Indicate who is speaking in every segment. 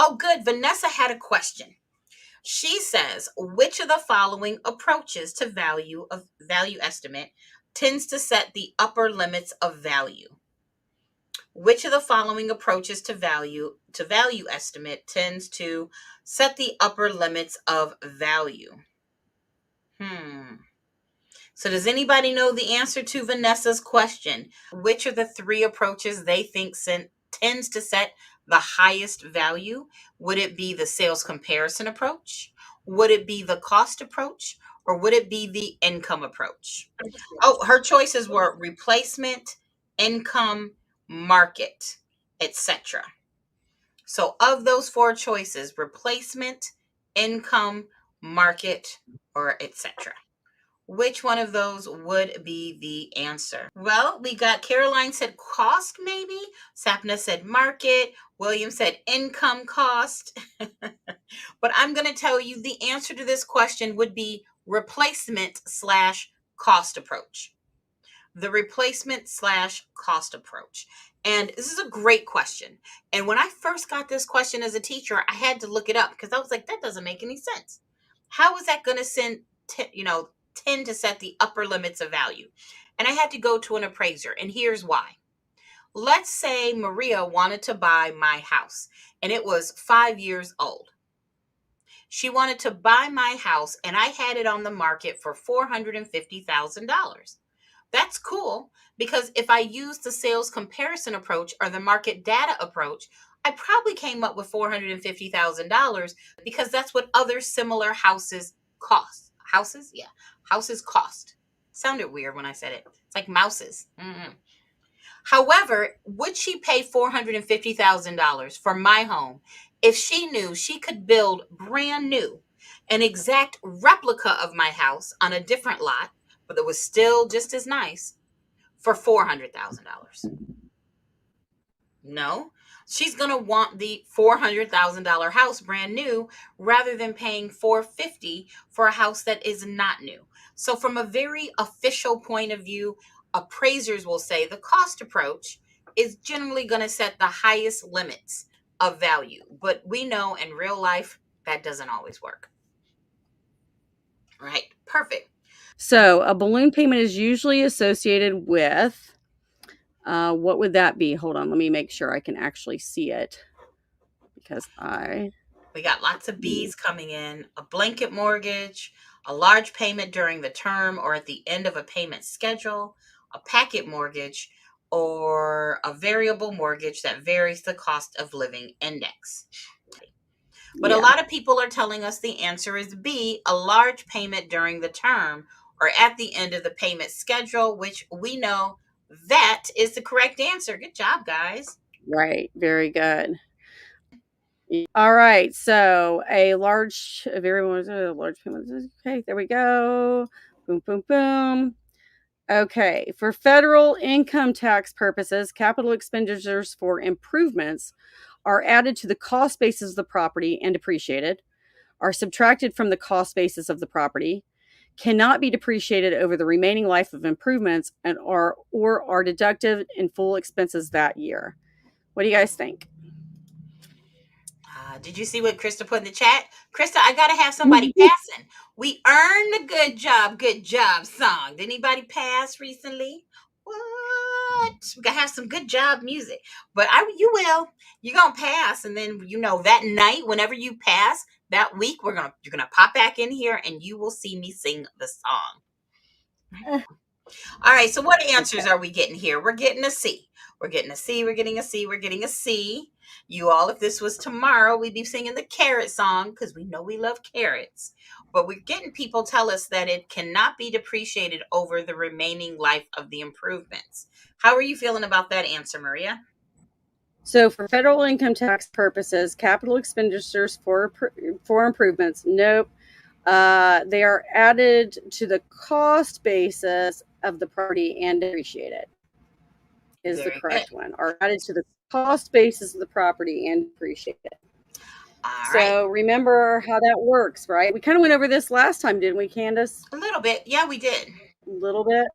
Speaker 1: Oh, good. Vanessa had a question. She says, which of the following approaches to value estimate tends to set the upper limits of value? Which of the following approaches to value estimate tends to set the upper limits of value? So does anybody know the answer to Vanessa's question? Which of the three approaches they think tends to set the highest value? Would it be the sales comparison approach? Would it be the cost approach? Or would it be the income approach? Oh, her choices were replacement, income, market, etc. So of those four choices, replacement, income, market, or etc. Which one of those would be the answer? Well, we got Caroline said cost, maybe. Sapna said market. William said income cost. But I'm going to tell you the answer to this question would be replacement/cost approach. The replacement/cost approach. And this is a great question. And when I first got this question as a teacher, I had to look it up because I was like, that doesn't make any sense. How is that going to tend to set the upper limits of value? And I had to go to an appraiser, and here's why. Let's say Maria wanted to buy my house, and it was 5 years old. She wanted to buy my house, and I had it on the market for $450,000. That's cool, because if I use the sales comparison approach or the market data approach, I probably came up with $450,000 because that's what other similar houses cost. Houses? Yeah. Houses cost. Sounded weird when I said it. It's like mouses. However, would she pay $450,000 for my home if she knew she could build brand new, an exact replica of my house on a different lot, but that was still just as nice, for $400,000? No. She's going to want the $400,000 house brand new rather than paying $450,000 for a house that is not new. So from a very official point of view, appraisers will say the cost approach is generally going to set the highest limits of value. But we know in real life that doesn't always work. Right? Perfect.
Speaker 2: So a balloon payment is usually associated with, what would that be? Hold on, let me make sure I can actually see it, because
Speaker 1: we got lots of B's coming in. A blanket mortgage, a large payment during the term or at the end of a payment schedule, a packet mortgage, or a variable mortgage that varies the cost of living index. But a lot of people are telling us the answer is B, a large payment during the term or at the end of the payment schedule, which we know that is the correct answer. Good job, guys.
Speaker 2: Right. Very good. All right. So a large payment. Okay. There we go. Boom, boom, boom. Okay. For federal income tax purposes, capital expenditures for improvements are added to the cost basis of the property and depreciated, are subtracted from the cost basis of the property, cannot be depreciated over the remaining life of improvements, and are deducted in full expenses that year. What do you guys think?
Speaker 1: Did you see what Krista put in the chat? Krista, I got to have somebody passing. We earned the good job song. Did anybody pass recently? What? We got to have some good job music. But you will. You're going to pass. And then, that night, whenever you pass, that week, you're going to pop back in here and you will see me sing the song. All right. So what answers are we getting here? We're getting a C. We're getting a C. We're getting a C. We're getting a C. You all, if this was tomorrow, we'd be singing the carrot song because we know we love carrots. But we're getting people tell us that it cannot be depreciated over the remaining life of the improvements. How are you feeling about that answer, Maria?
Speaker 2: So for federal income tax purposes, capital expenditures for improvements, nope. They are added to the cost basis of the property and depreciated. Is the correct one. Are added to the cost basis of the property and depreciated. So remember how that works, right? We kind of went over this last time, didn't we, Candace?
Speaker 1: A little bit. Yeah, we did.
Speaker 2: A little bit.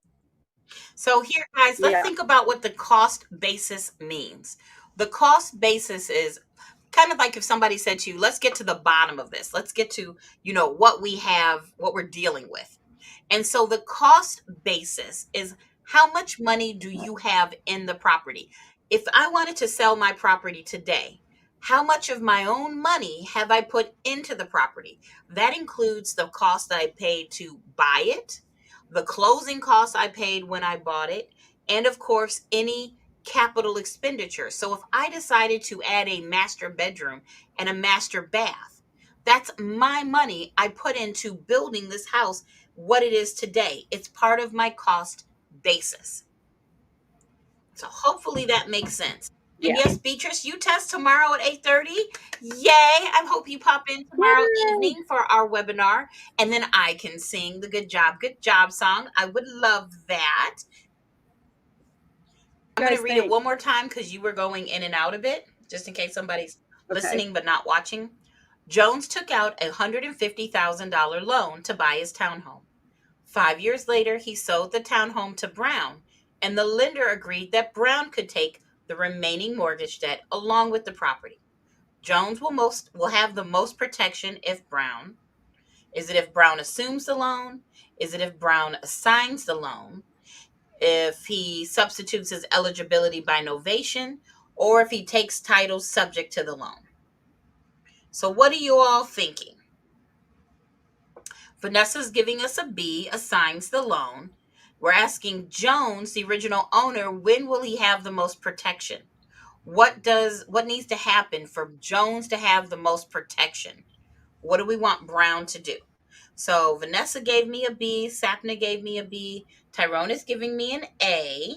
Speaker 1: So here, guys, let's think about what the cost basis means. The cost basis is kind of like if somebody said to you, let's get to the bottom of this. Let's get to, what we have, what we're dealing with. And so the cost basis is how much money do you have in the property? If I wanted to sell my property today, how much of my own money have I put into the property? That includes the cost that I paid to buy it, the closing costs I paid when I bought it, and of course, any capital expenditure. So if I decided to add a master bedroom and a master bath, that's my money I put into building this house what it is today. It's part of my cost basis. So hopefully that makes sense. And
Speaker 2: Yeah.
Speaker 1: yes, Beatrice, you test tomorrow at 8:30. Yay. I hope you pop in tomorrow
Speaker 2: Yay!
Speaker 1: evening for our webinar. And then I can sing the good job song. I would love that. I'm
Speaker 2: You
Speaker 1: going to
Speaker 2: guys
Speaker 1: read it
Speaker 2: think?
Speaker 1: one more time because you were going in and out of it, just in case somebody's
Speaker 2: Okay.
Speaker 1: listening but not watching. Jones took out a $150,000 loan to buy his townhome. 5 years later, he sold the townhome to Brown, and the lender agreed that Brown could take the remaining mortgage debt along with the property. Jones will have the most protection if Brown. Is it if Brown assumes the loan? Is it if Brown assigns the loan? If he substitutes his eligibility by novation, or if he takes title subject to the loan. So what are you all thinking? Vanessa's giving us a B, assigns the loan. We're asking Jones, the original owner, when will he have the most protection? What needs to happen for Jones to have the most protection? What do we want Brown to do? So Vanessa gave me a B, Sapna gave me a B, Tyrone is giving me an A,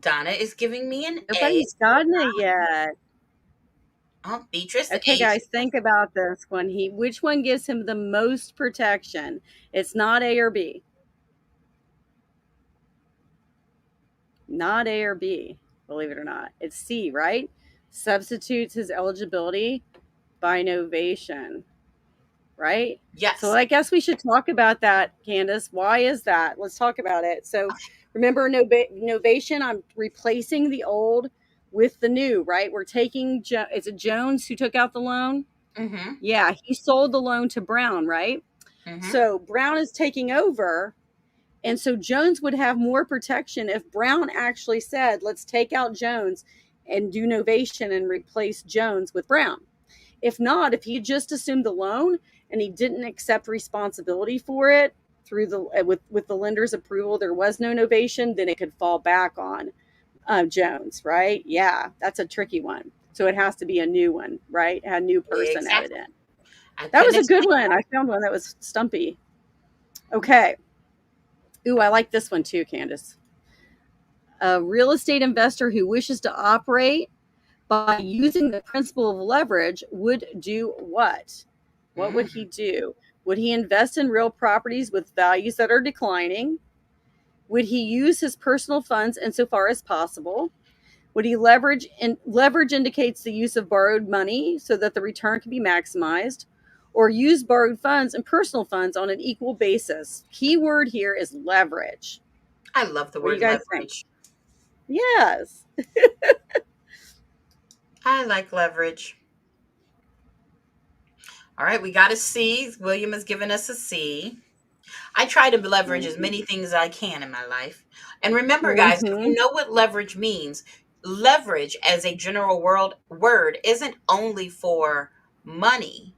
Speaker 1: Donna is giving me an A.
Speaker 2: Nobody's gotten it yet.
Speaker 1: Oh, Beatrice, the
Speaker 2: Okay,
Speaker 1: A.
Speaker 2: guys, think about this one. Which one gives him the most protection? It's not A or B. Not A or B, believe it or not. It's C, right? Substitutes his eligibility by novation, right? So
Speaker 1: Yes.
Speaker 2: I guess we should talk about that, Candace. Why is that? Let's talk about it. So remember novation, I'm replacing the old with the new, right? We're taking, is it Jones who took out the loan?
Speaker 1: Mm-hmm.
Speaker 2: Yeah, he sold the loan to Brown, right?
Speaker 1: Mm-hmm.
Speaker 2: So Brown is taking over. And so Jones would have more protection if Brown actually said, let's take out Jones and do novation and replace Jones with Brown. If not, if he just assumed the loan and he didn't accept responsibility for it through with the lender's approval, there was no novation, then it could fall back on Jones, right? Yeah, that's a tricky one. So it has to be a new one, right? A new person added
Speaker 1: Exactly.
Speaker 2: in.
Speaker 1: I
Speaker 2: That
Speaker 1: couldn't
Speaker 2: was a good
Speaker 1: explain it
Speaker 2: one. I found one that was stumpy. Okay. Ooh, I like this one too, Candace. A real estate investor who wishes to operate by using the principle of leverage would do what? What
Speaker 1: better.
Speaker 2: would he do? Would he invest in real properties with values that are declining? Would he use his personal funds insofar as possible? Would he leverage? And leverage indicates the use of borrowed money so that the return can be maximized, or use borrowed funds and personal funds on an equal basis. Key word here is leverage.
Speaker 1: I love the
Speaker 2: What do
Speaker 1: word
Speaker 2: you guys think?
Speaker 1: leverage.
Speaker 2: Yes.
Speaker 1: I like leverage. All right, we got a C. William has given us a C. I try to leverage as
Speaker 2: Mm-hmm.
Speaker 1: many things as I can in my life. And remember, guys, if
Speaker 2: Mm-hmm.
Speaker 1: you know what leverage means, leverage as a general world word isn't only for money.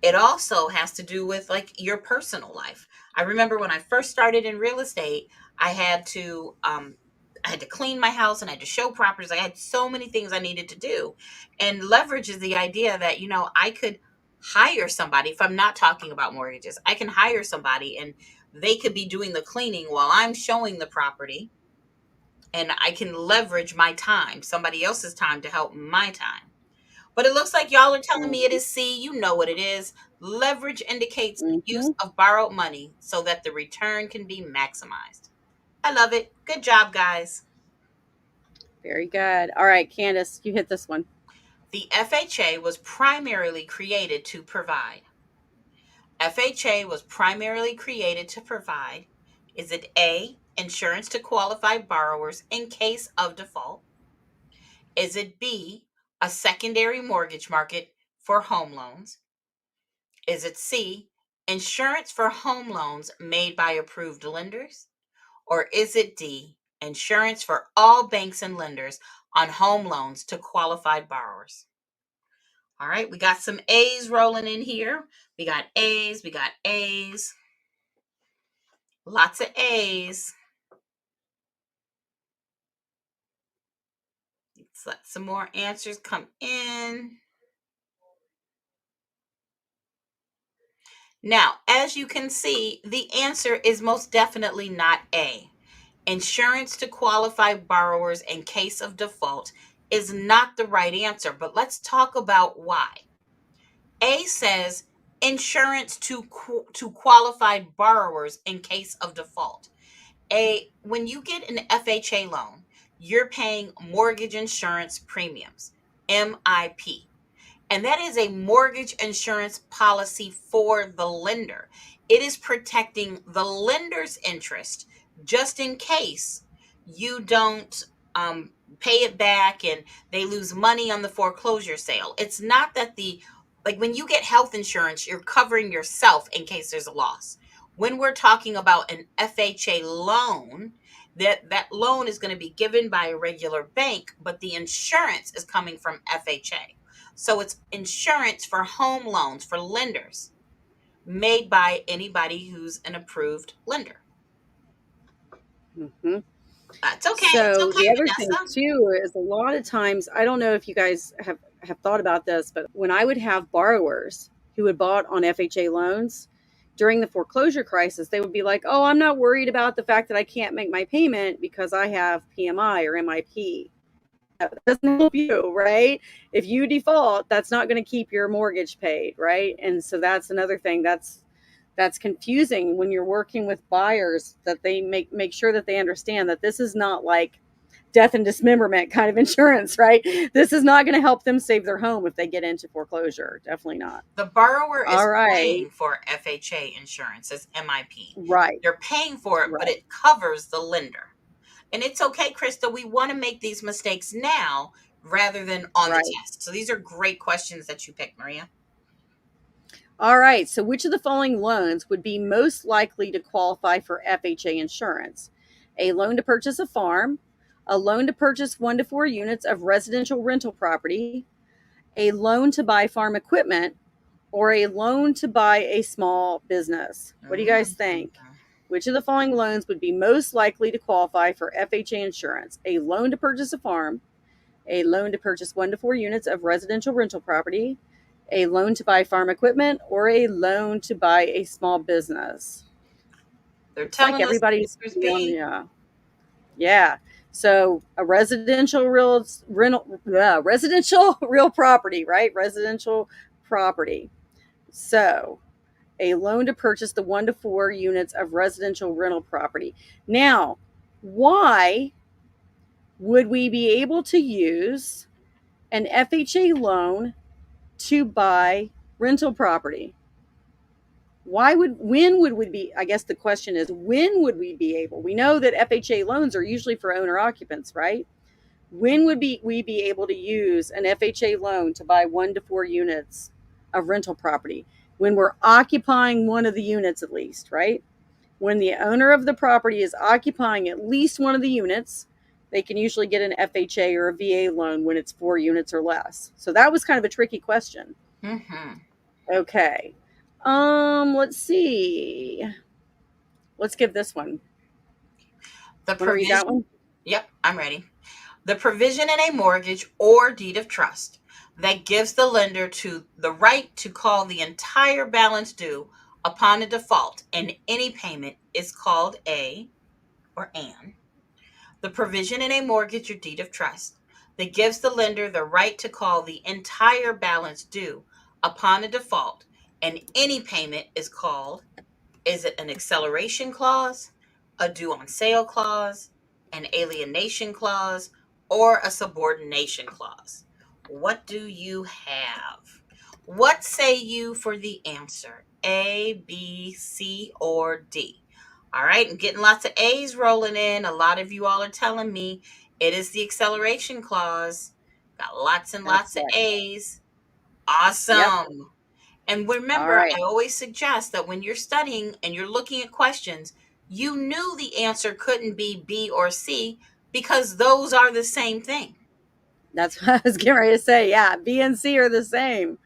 Speaker 1: It also has to do with like your personal life. I remember when I first started in real estate, I had to I had to clean my house and I had to show properties. I had so many things I needed to do. And leverage is the idea that, I could hire somebody if I'm not talking about mortgages. I can hire somebody and they could be doing the cleaning while I'm showing the property, and I can leverage my time, somebody else's time to help my time. But it looks like y'all are telling me it is C. You know what it is. Leverage indicates the use
Speaker 2: Mm-hmm.
Speaker 1: of borrowed money so that the return can be maximized. I love it. Good job, guys.
Speaker 2: Very good. All right, Candace, you hit this one.
Speaker 1: The FHA was primarily created to provide. FHA was primarily created to provide. Is it A, insurance to qualified borrowers in case of default? Is it B, a secondary mortgage market for home loans? Is it C, insurance for home loans made by approved lenders? Or is it D, insurance for all banks and lenders on home loans to qualified borrowers? All right, we got some A's rolling in here. We got A's, we got A's. Lots of A's. Let's let some more answers come in. Now, as you can see, the answer is most definitely not A. Insurance to qualified borrowers in case of default is not the right answer, but let's talk about why. A says insurance to qualified borrowers in case of default. When you get an FHA loan, you're paying mortgage insurance premiums, MIP. And that is a mortgage insurance policy for the lender. It is protecting the lender's interest just in case you don't pay it back and they lose money on the foreclosure sale. It's not that like when you get health insurance, you're covering yourself in case there's a loss. When we're talking about an FHA loan, that loan is going to be given by a regular bank, but the insurance is coming from FHA. So it's insurance for home loans for lenders made by anybody who's an approved lender.
Speaker 2: Mm-hmm.
Speaker 1: It's okay. It's
Speaker 2: So
Speaker 1: okay,
Speaker 2: the other thing
Speaker 1: Vanessa.
Speaker 2: too is a lot of times, I don't know if you guys have thought about this, but when I would have borrowers who had bought on FHA loans during the foreclosure crisis, they would be like, "Oh, I'm not worried about the fact that I can't make my payment because I have PMI or MIP." That doesn't help you, right? If you default, that's not going to keep your mortgage paid, right? And so that's another thing that's confusing when you're working with buyers, that they make sure that they understand that this is not like death and dismemberment kind of insurance, right? This is not going to help them save their home if they get into foreclosure. Definitely not.
Speaker 1: The borrower
Speaker 2: All
Speaker 1: is
Speaker 2: right.
Speaker 1: paying for FHA insurance as MIP.
Speaker 2: Right.
Speaker 1: They're paying for it, but
Speaker 2: Right.
Speaker 1: it covers the lender. And it's okay, Krista. We want to make these mistakes now rather than on the
Speaker 2: Right.
Speaker 1: test. So these are great questions that you picked, Maria.
Speaker 2: All right. So, which of the following loans would be most likely to qualify for FHA insurance? A loan to purchase a farm, a loan to purchase 1 to 4 units of residential rental property, a loan to buy farm equipment, or a loan to buy a small business. What do you guys
Speaker 1: Mhm.
Speaker 2: think? Which of the following loans would be most likely to qualify for FHA insurance? A loan to purchase a farm, a loan to purchase 1 to 4 units of residential rental property, a loan to buy farm equipment, or a loan to buy a small business.
Speaker 1: They're
Speaker 2: Looks like
Speaker 1: telling us the
Speaker 2: everybody's
Speaker 1: answer is
Speaker 2: on,
Speaker 1: B.
Speaker 2: yeah. Yeah. So a residential real rental, residential real property, right? Residential property. So a loan to purchase the 1 to 4 units of residential rental property. Now, why would we be able to use an FHA loan to buy rental property? When would we be, I guess the question is, when would we be able? We know that FHA loans are usually for owner occupants, right? When would we be able to use an FHA loan to buy 1 to 4 units of rental property? When we're occupying one of the units at least, right? When the owner of the property is occupying at least one of the units, they can usually get an FHA or a VA loan when it's 4 units or less. So that was kind of a tricky question.
Speaker 1: Mm-hmm.
Speaker 2: Okay. Let's see. Let's give this one.
Speaker 1: The
Speaker 2: Want to read that
Speaker 1: provision.
Speaker 2: one?
Speaker 1: Yep, I'm ready. The provision in a mortgage or deed of trust that gives the lender to the right to call the entire balance due upon a default in any payment is called a or an. The provision in a mortgage or deed of trust that gives the lender the right to call the entire balance due upon a default in any payment is it an acceleration clause, a due on sale clause, an alienation clause, or a subordination clause? What do you have? What say you for the answer? A, B, C, or D? All right, I'm getting lots of A's rolling in. A lot of you all are telling me it is the acceleration clause. Got lots and
Speaker 2: That's
Speaker 1: lots of
Speaker 2: right.
Speaker 1: A's.
Speaker 2: Yep.
Speaker 1: Awesome. And
Speaker 2: All
Speaker 1: remember,
Speaker 2: right.
Speaker 1: I always suggest that when you're studying and you're looking at questions, you knew the answer couldn't be B or C because those are the same thing.
Speaker 2: That's what I was getting ready to say. Yeah, B and C are the same.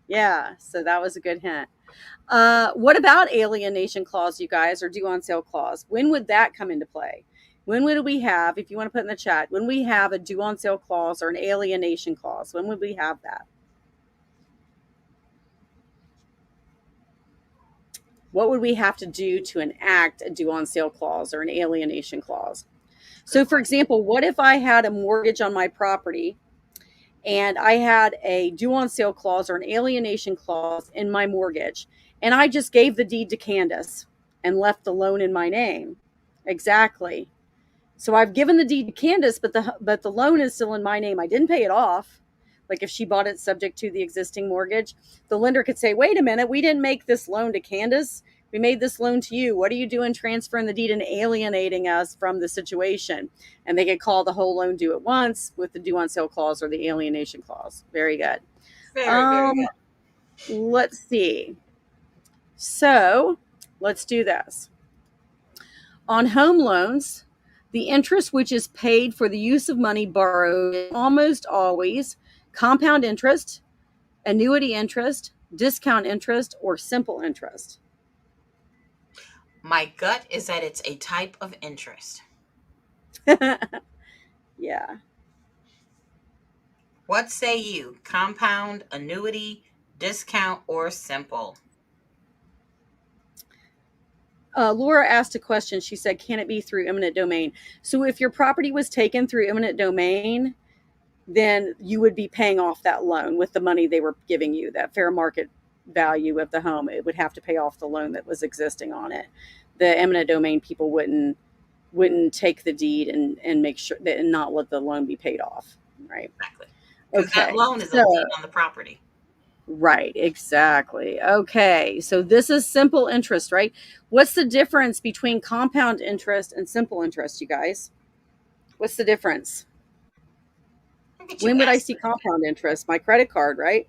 Speaker 2: Yeah, so that was a good hint. What about alienation clause, you guys, or due on sale clause? When would that come into play? When would we have, if you want to put in the chat, when we have a due on sale clause or an alienation clause, when would we have that? What would we have to do to enact a due on sale clause or an alienation clause? So,
Speaker 1: Good
Speaker 2: for
Speaker 1: question.
Speaker 2: example, what if I had a mortgage on my property and I had a due on sale clause or an alienation clause in my mortgage, and I just gave the deed to Candace and left the loan in my name? Exactly. So I've given the deed to Candace, but the loan is still in my name. I didn't pay it off. Like if she bought it subject to the existing mortgage, the lender could say, "Wait a minute, we didn't make this loan to Candace. We made this loan to you. What are you doing transferring the deed and alienating us from the situation?" And they could call the whole loan due at once with the due on sale clause or the alienation clause. Very good.
Speaker 1: Very, very
Speaker 2: Um,
Speaker 1: good.
Speaker 2: let's see. So let's do this. On home loans, the interest which is paid for the use of money borrowed is almost always compound interest, annuity interest, discount interest, or simple interest.
Speaker 1: My gut is that it's a type of interest.
Speaker 2: Yeah.
Speaker 1: What say you? Compound, annuity, discount, or simple?
Speaker 2: Laura asked a question. She said, "Can it be through eminent domain?" So, if your property was taken through eminent domain, then you would be paying off that loan with the money they were giving you, that fair market value of the home. It would have to pay off the loan that was existing on it. The eminent domain people wouldn't take the deed and make sure that and not let the loan be paid off, right?
Speaker 1: Exactly. Because that
Speaker 2: Okay.
Speaker 1: loan is a lien
Speaker 2: So,
Speaker 1: on the property.
Speaker 2: right, exactly. Okay. So this is simple interest, right? What's the difference between compound interest and simple interest, you guys? What's the difference?
Speaker 1: Look at you
Speaker 2: When would I see
Speaker 1: asking.
Speaker 2: compound interest? My credit card, right?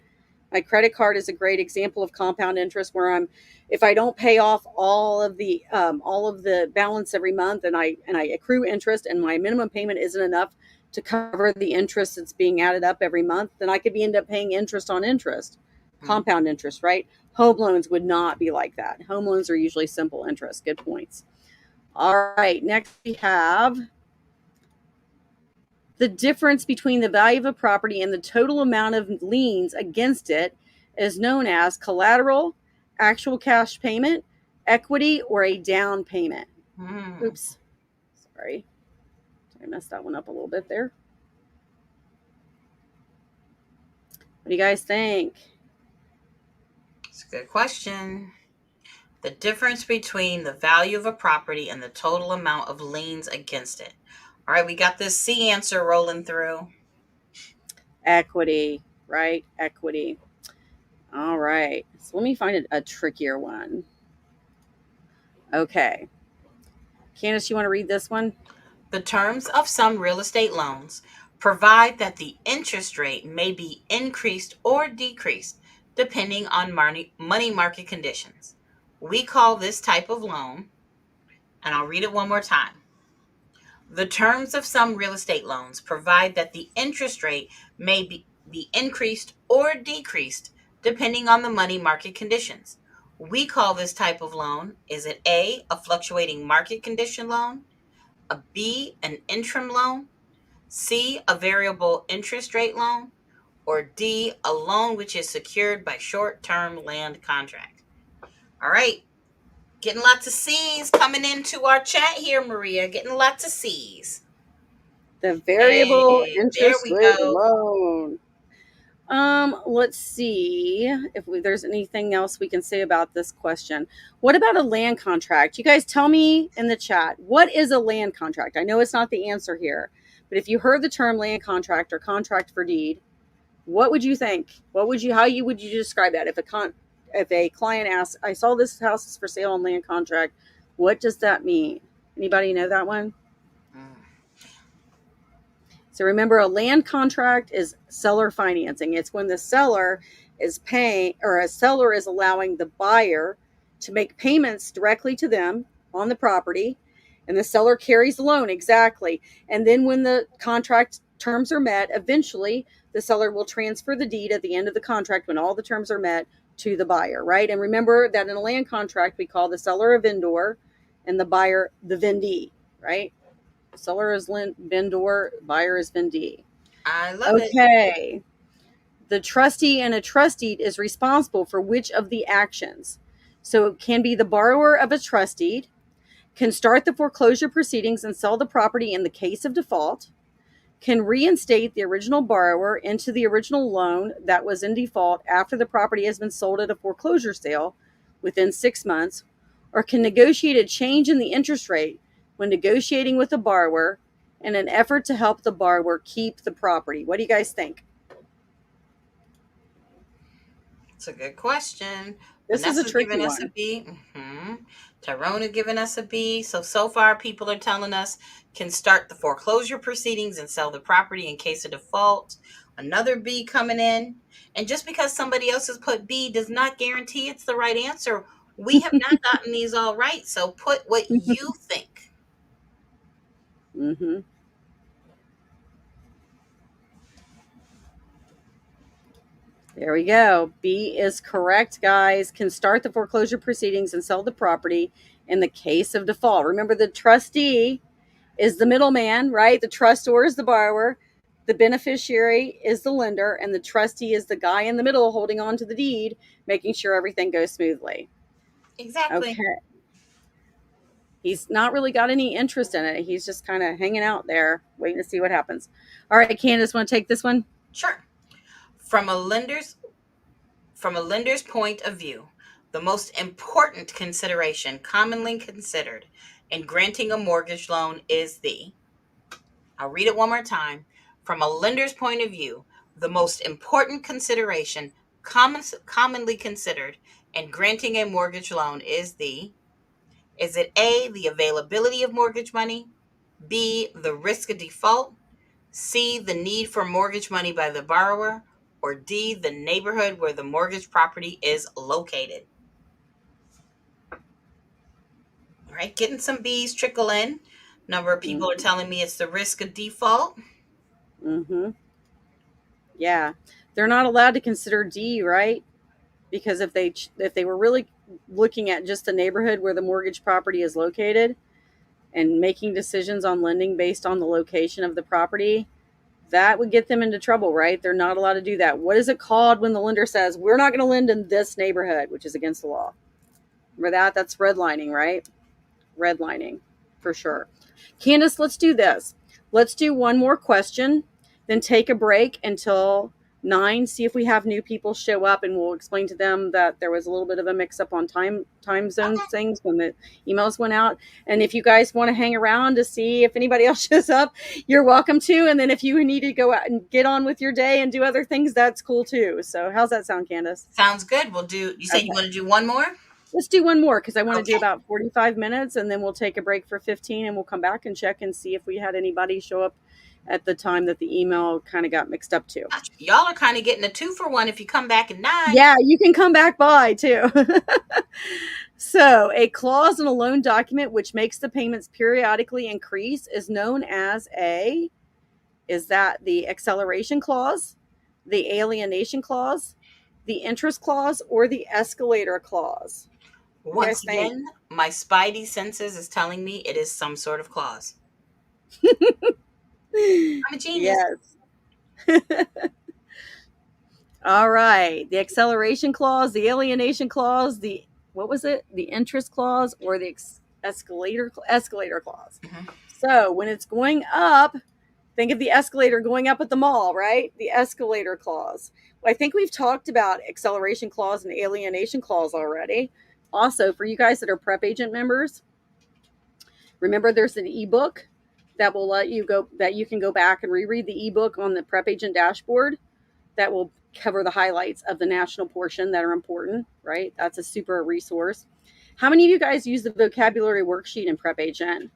Speaker 2: My credit card is a great example of compound interest where if I don't pay off all of the balance every month and I accrue interest and my minimum payment isn't enough to cover the interest that's being added up every month, then I could end up paying interest on interest,
Speaker 1: Mhm.
Speaker 2: compound interest, right? Home loans would not be like that. Home loans are usually simple interest. Good points. All right, next we have the difference between the value of a property and the total amount of liens against it is known as collateral, actual cash payment, equity, or a down payment.
Speaker 1: Mm,
Speaker 2: Oops, sorry. I messed that one up a little bit there. What do you guys think?
Speaker 1: it's a good question. The difference between the value of a property and the total amount of liens against it. All right, we got this C answer rolling through.
Speaker 2: Equity, right? Equity. All right. So let me find a trickier one. Okay. Candace, you want to read this one?
Speaker 1: The terms of some real estate loans provide that the interest rate may be increased or decreased depending on money market conditions. We call this type of loan, and I'll read it one more time. The terms of some real estate loans provide that the interest rate may be increased or decreased depending on the money market conditions. We call this type of loan, is it a fluctuating market condition loan, a B, an interim loan, C, a variable interest rate loan, or D, a loan which is secured by short term land contract? All right, getting lots of C's coming into our chat here, Maria. Getting lots of C's.
Speaker 2: The variable
Speaker 1: Hey, there
Speaker 2: interest
Speaker 1: we
Speaker 2: rate
Speaker 1: go.
Speaker 2: loan. Let's see if there's anything else we can say about this question. What about a land contract? You guys tell me in the chat, what is a land contract? I know it's not the answer here, but if you heard the term land contract or contract for deed, what would you think? Would you describe that? If a client asks, "I saw this house is for sale on land contract," what does that mean? Anybody know that one?
Speaker 1: Mm.
Speaker 2: So remember, a land contract is seller financing. It's when the seller is paying, or a seller is allowing the buyer to make payments directly to them on the property, and the seller carries the loan. Exactly. And then when the contract terms are met, eventually the seller will transfer the deed at the end of the contract when all the terms are met to the buyer, right? And remember that in a land contract, we call the seller a vendor and the buyer the vendee, right? Seller is vendor, buyer is vendee.
Speaker 1: I love it.
Speaker 2: Okay. The trustee and a trustee is responsible for which of the actions? So it can be the borrower of a trustee, can start the foreclosure proceedings and sell the property in the case of default, can reinstate the original borrower into the original loan that was in default after the property has been sold at a foreclosure sale within 6 months, or can negotiate a change in the interest rate when negotiating with the borrower in an effort to help the borrower keep the property. What do you guys think?
Speaker 1: It's a good question.
Speaker 2: This is a
Speaker 1: Vanessa's
Speaker 2: tricky
Speaker 1: giving us a
Speaker 2: one.
Speaker 1: B. Tyrone is giving us a B. So far, people are telling us can start the foreclosure proceedings and sell the property in case of default. Another B coming in. And just because somebody else has put B does not guarantee it's the right answer. We have not gotten these all right. So put what you think.
Speaker 2: Mm-hmm. There we go. B is correct, guys. Can start the foreclosure proceedings and sell the property in the case of default. Remember, the trustee is the middleman, right? The trustor is the borrower. The beneficiary is the lender, and the trustee is the guy in the middle holding on to the deed, making sure everything goes smoothly.
Speaker 1: Exactly.
Speaker 2: Okay. He's not really got any interest in it. He's just kind of hanging out there, waiting to see what happens. All right, Candace, want to take this one?
Speaker 1: Sure. From a lender's point of view, the most important consideration commonly considered in granting a mortgage loan is the, I'll read it one more time. From a lender's point of view, the most important consideration commonly considered in granting a mortgage loan is it A, the availability of mortgage money, B, the risk of default, C, the need for mortgage money by the borrower, or D, the neighborhood where the mortgage property is located? All right, getting some B's trickle in. Number of people are telling me it's the risk of default.
Speaker 2: Mm-hmm. Yeah, they're not allowed to consider D, right? Because if they were really looking at just the neighborhood where the mortgage property is located and making decisions on lending based on the location of the property, that would get them into trouble, right? They're not allowed to do that. What is it called when the lender says, we're not going to lend in this neighborhood, which is against the law? Remember that? That's redlining, right? Redlining, for sure. Candace, let's do this. Let's do one more question, then take a break until 9. See if we have new people show up, and we'll explain to them that there was a little bit of a mix-up on time zone
Speaker 1: Okay.
Speaker 2: things when the emails went out. And if you guys want to hang around to see if anybody else shows up, you're welcome to. And then if you need to go out and get on with your day and do other things, that's cool too. So how's that sound, Candace?
Speaker 1: Sounds good. We'll do, you say you
Speaker 2: Okay.
Speaker 1: want to do one more?
Speaker 2: Let's do one more because I want to do
Speaker 1: Okay.
Speaker 2: about 45 minutes, and then we'll take a break for 15, and we'll come back and check and see if we had anybody show up at the time that the email kind of got mixed up to.
Speaker 1: Gotcha. Y'all are kind of getting a 2-for-1 if you come back at 9.
Speaker 2: Yeah, you can come back by too. So, a clause in a loan document which makes the payments periodically increase is known as is that the acceleration clause, the alienation clause, the interest clause, or the escalator clause? What do you guys
Speaker 1: Once
Speaker 2: think?
Speaker 1: again, my spidey senses is telling me it is some sort of clause. I'm a genius.
Speaker 2: Yes. All right. The acceleration clause, the alienation clause, the what was it? The interest clause or the escalator clause.
Speaker 1: Mhm.
Speaker 2: So when it's going up, think of the escalator going up at the mall, right? The escalator clause. Well, I think we've talked about acceleration clause and alienation clause already. Also, for you guys that are prep agent members, remember there's an ebook that will let you go that you can go back and reread the ebook on the prep agent dashboard that will cover the highlights of the national portion that are important, right? That's a super resource. How many of you guys use the vocabulary worksheet in Prep Agent?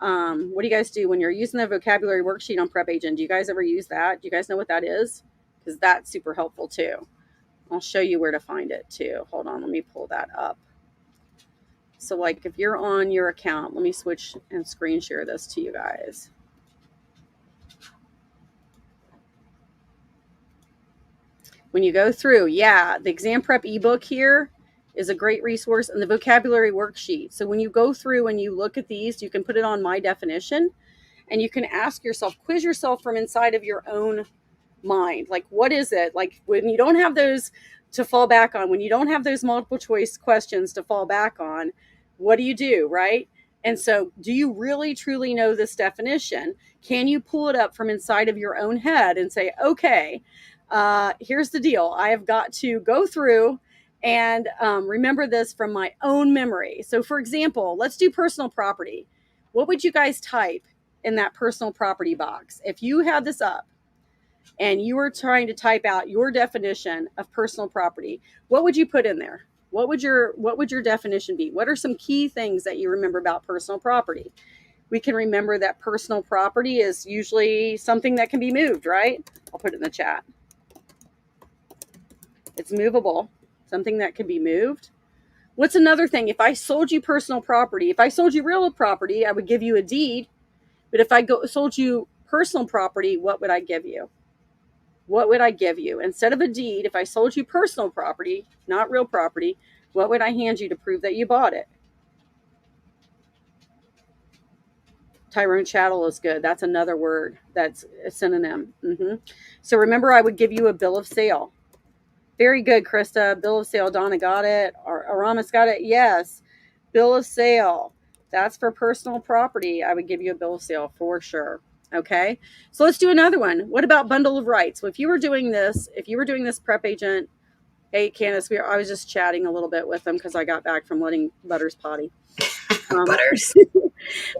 Speaker 2: What do you guys do when you're using the vocabulary worksheet on Prep Agent? Do you guys ever use that? Do you guys know what that is? Because that's super helpful too. I'll show you where to find it too. Hold on, let me pull that up. So like if you're on your account, let me switch and screen share this to you guys. When you go through, yeah, the exam prep ebook here is a great resource, and the vocabulary worksheet. So when you go through and you look at these, you can put it on my definition, and you can ask yourself, quiz yourself from inside of your own mind. Like, what is it? Like when you don't have those to fall back on, when you don't have those multiple choice questions to fall back on, what do you do, right? And so do you really truly know this definition? Can you pull it up from inside of your own head and say, okay, here's the deal. I have got to go through and remember this from my own memory. So for example, let's do personal property. What would you guys type in that personal property box? If you had this up and you were trying to type out your definition of personal property, what would you put in there? What would your definition be? What are some key things that you remember about personal property? We can remember that personal property is usually something that can be moved, right? I'll put it in the chat. It's movable, something that can be moved. What's another thing? If I sold you personal property, if I sold you real property, I would give you a deed. But if I sold you personal property, what would I give you? What would I give you? Instead of a deed, if I sold you personal property, not real property, what would I hand you to prove that you bought it? Tyrone chattel is good. That's another word that's a synonym. So remember, I would give you a bill of sale. Very good, Krista. Bill of sale. Donna got it. Aramis got it. Yes. Bill of sale. That's for personal property. I would give you a bill of sale for sure. Okay. So let's do another one. What about bundle of rights? Well, if you were doing this Prep Agent, hey, Candace, I was just chatting a little bit with them because I got back from letting Butters potty.
Speaker 1: Butters.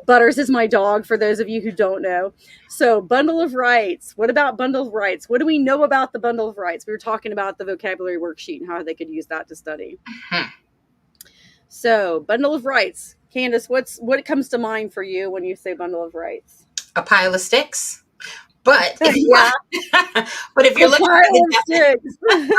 Speaker 2: Butters is my dog, for those of you who don't know. So bundle of rights. What about bundle of rights? What do we know about the bundle of rights? We were talking about the vocabulary worksheet and how they could use that to study. So bundle of rights. Candace, what comes to mind for you when you say bundle of rights?
Speaker 1: A pile of sticks. But if you're looking for the
Speaker 2: so
Speaker 1: definition,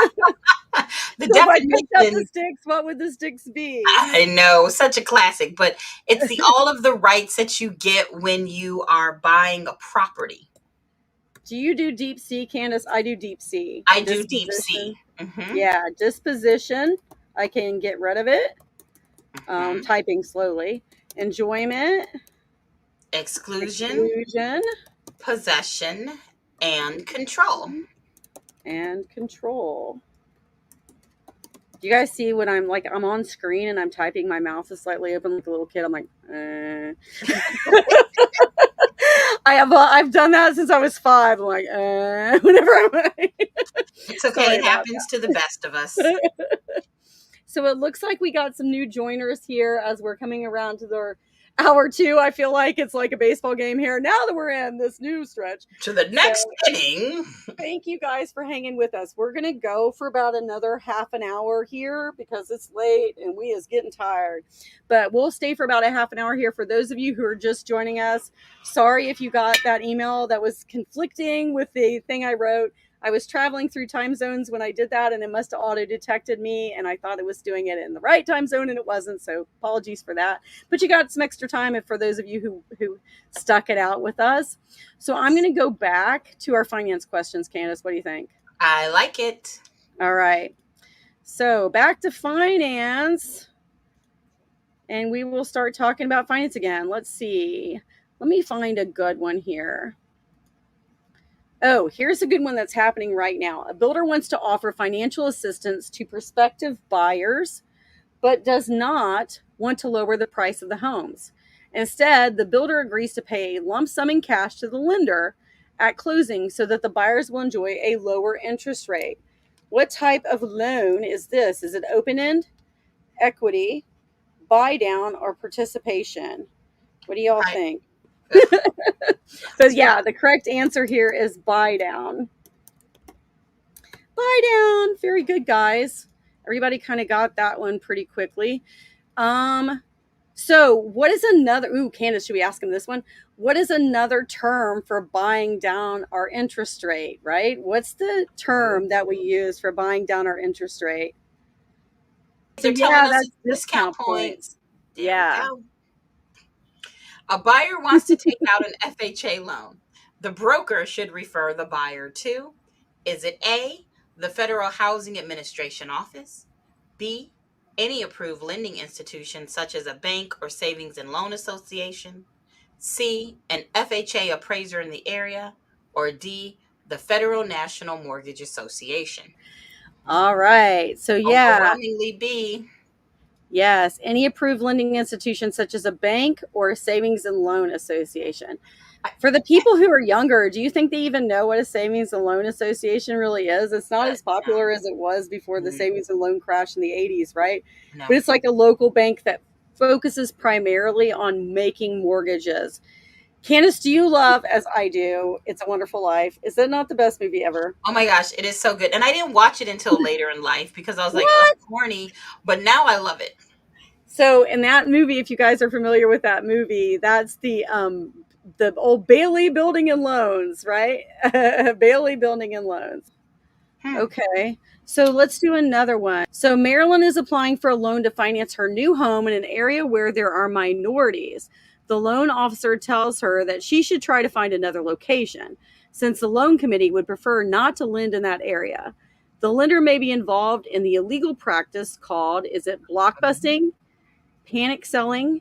Speaker 2: if I picked up the sticks, what would the sticks be?
Speaker 1: I know, such a classic, but it's all of the rights that you get when you are buying a property.
Speaker 2: Do you do deep sea, Candace? I do deep sea.
Speaker 1: I do deep sea.
Speaker 2: Yeah, disposition. I can get rid of it. Typing slowly. Enjoyment.
Speaker 1: Exclusion. Possession. And control.
Speaker 2: Do you guys see when I'm on screen and I'm typing, my mouth is slightly open like a little kid? I'm like, I've done that since I was 5. I'm like, whenever I'm
Speaker 1: it's okay. It happens to the best of us.
Speaker 2: So it looks like we got some new joiners here as we're coming around to the hour 2. I feel like it's like a baseball game here. Now that we're in this new stretch.
Speaker 1: To the next inning.
Speaker 2: Thank you guys for hanging with us. We're going to go for about another half an hour here because it's late and we is getting tired. But we'll stay for about a half an hour here. For those of you who are just joining us, sorry if you got that email that was conflicting with the thing I wrote. I was traveling through time zones when I did that, and it must have auto-detected me, and I thought it was doing it in the right time zone, and it wasn't, so apologies for that. But you got some extra time for those of you who stuck it out with us. So I'm going to go back to our finance questions, Candace. What do you think?
Speaker 1: I like it.
Speaker 2: All right. So back to finance, and we will start talking about finance again. Let's see. Let me find a good one here. Oh, here's a good one that's happening right now. A builder wants to offer financial assistance to prospective buyers, but does not want to lower the price of the homes. Instead, the builder agrees to pay a lump sum in cash to the lender at closing so that the buyers will enjoy a lower interest rate. What type of loan is this? Is it open-end, equity, buy down, or participation? What do y'all think? But yeah, the correct answer here is buy down. Buy down. Very good, guys. Everybody kind of got that one pretty quickly. So, what is another? Ooh, Candace, should we ask him this one? What is another term for buying down our interest rate? Right? What's the term that we use for buying down our interest rate? So,
Speaker 1: They're telling
Speaker 2: yeah,
Speaker 1: us
Speaker 2: that's
Speaker 1: it's discount
Speaker 2: discount points.
Speaker 1: points. There we
Speaker 2: Yeah.
Speaker 1: go. A buyer wants to take out an FHA loan. The broker should refer the buyer to, is it A, the Federal Housing Administration office, B, any approved lending institution such as a bank or savings and loan association, C, an FHA appraiser in the area, or D, the Federal National Mortgage Association?
Speaker 2: All right. So, yeah,
Speaker 1: Overwhelmingly B.
Speaker 2: yes, any approved lending institution such as a bank or a savings and loan association.
Speaker 1: I,
Speaker 2: For the people who are younger, do you think they even know what a savings and loan association really is? It's not as
Speaker 1: no,
Speaker 2: popular as it was before the
Speaker 1: mm,
Speaker 2: savings and loan crash in the 80s, right?
Speaker 1: no.
Speaker 2: But it's like a local bank that focuses primarily on making mortgages. Candace, do you love, as I do, It's a Wonderful Life? Is that not the best movie ever?
Speaker 1: Oh my gosh, it is so good. And I didn't watch it until later in life because I was like, oh,
Speaker 2: What?
Speaker 1: corny. But now I love it.
Speaker 2: So in that movie, if you guys are familiar with that movie, that's the old Bailey Building and Loans, right? Bailey Building and Loans.
Speaker 1: Hmm.
Speaker 2: Okay. So let's do another one. So Marilyn is applying for a loan to finance her new home in an area where there are minorities. The loan officer tells her that she should try to find another location, since the loan committee would prefer not to lend in that area. The lender may be involved in the illegal practice called, is it blockbusting, panic selling,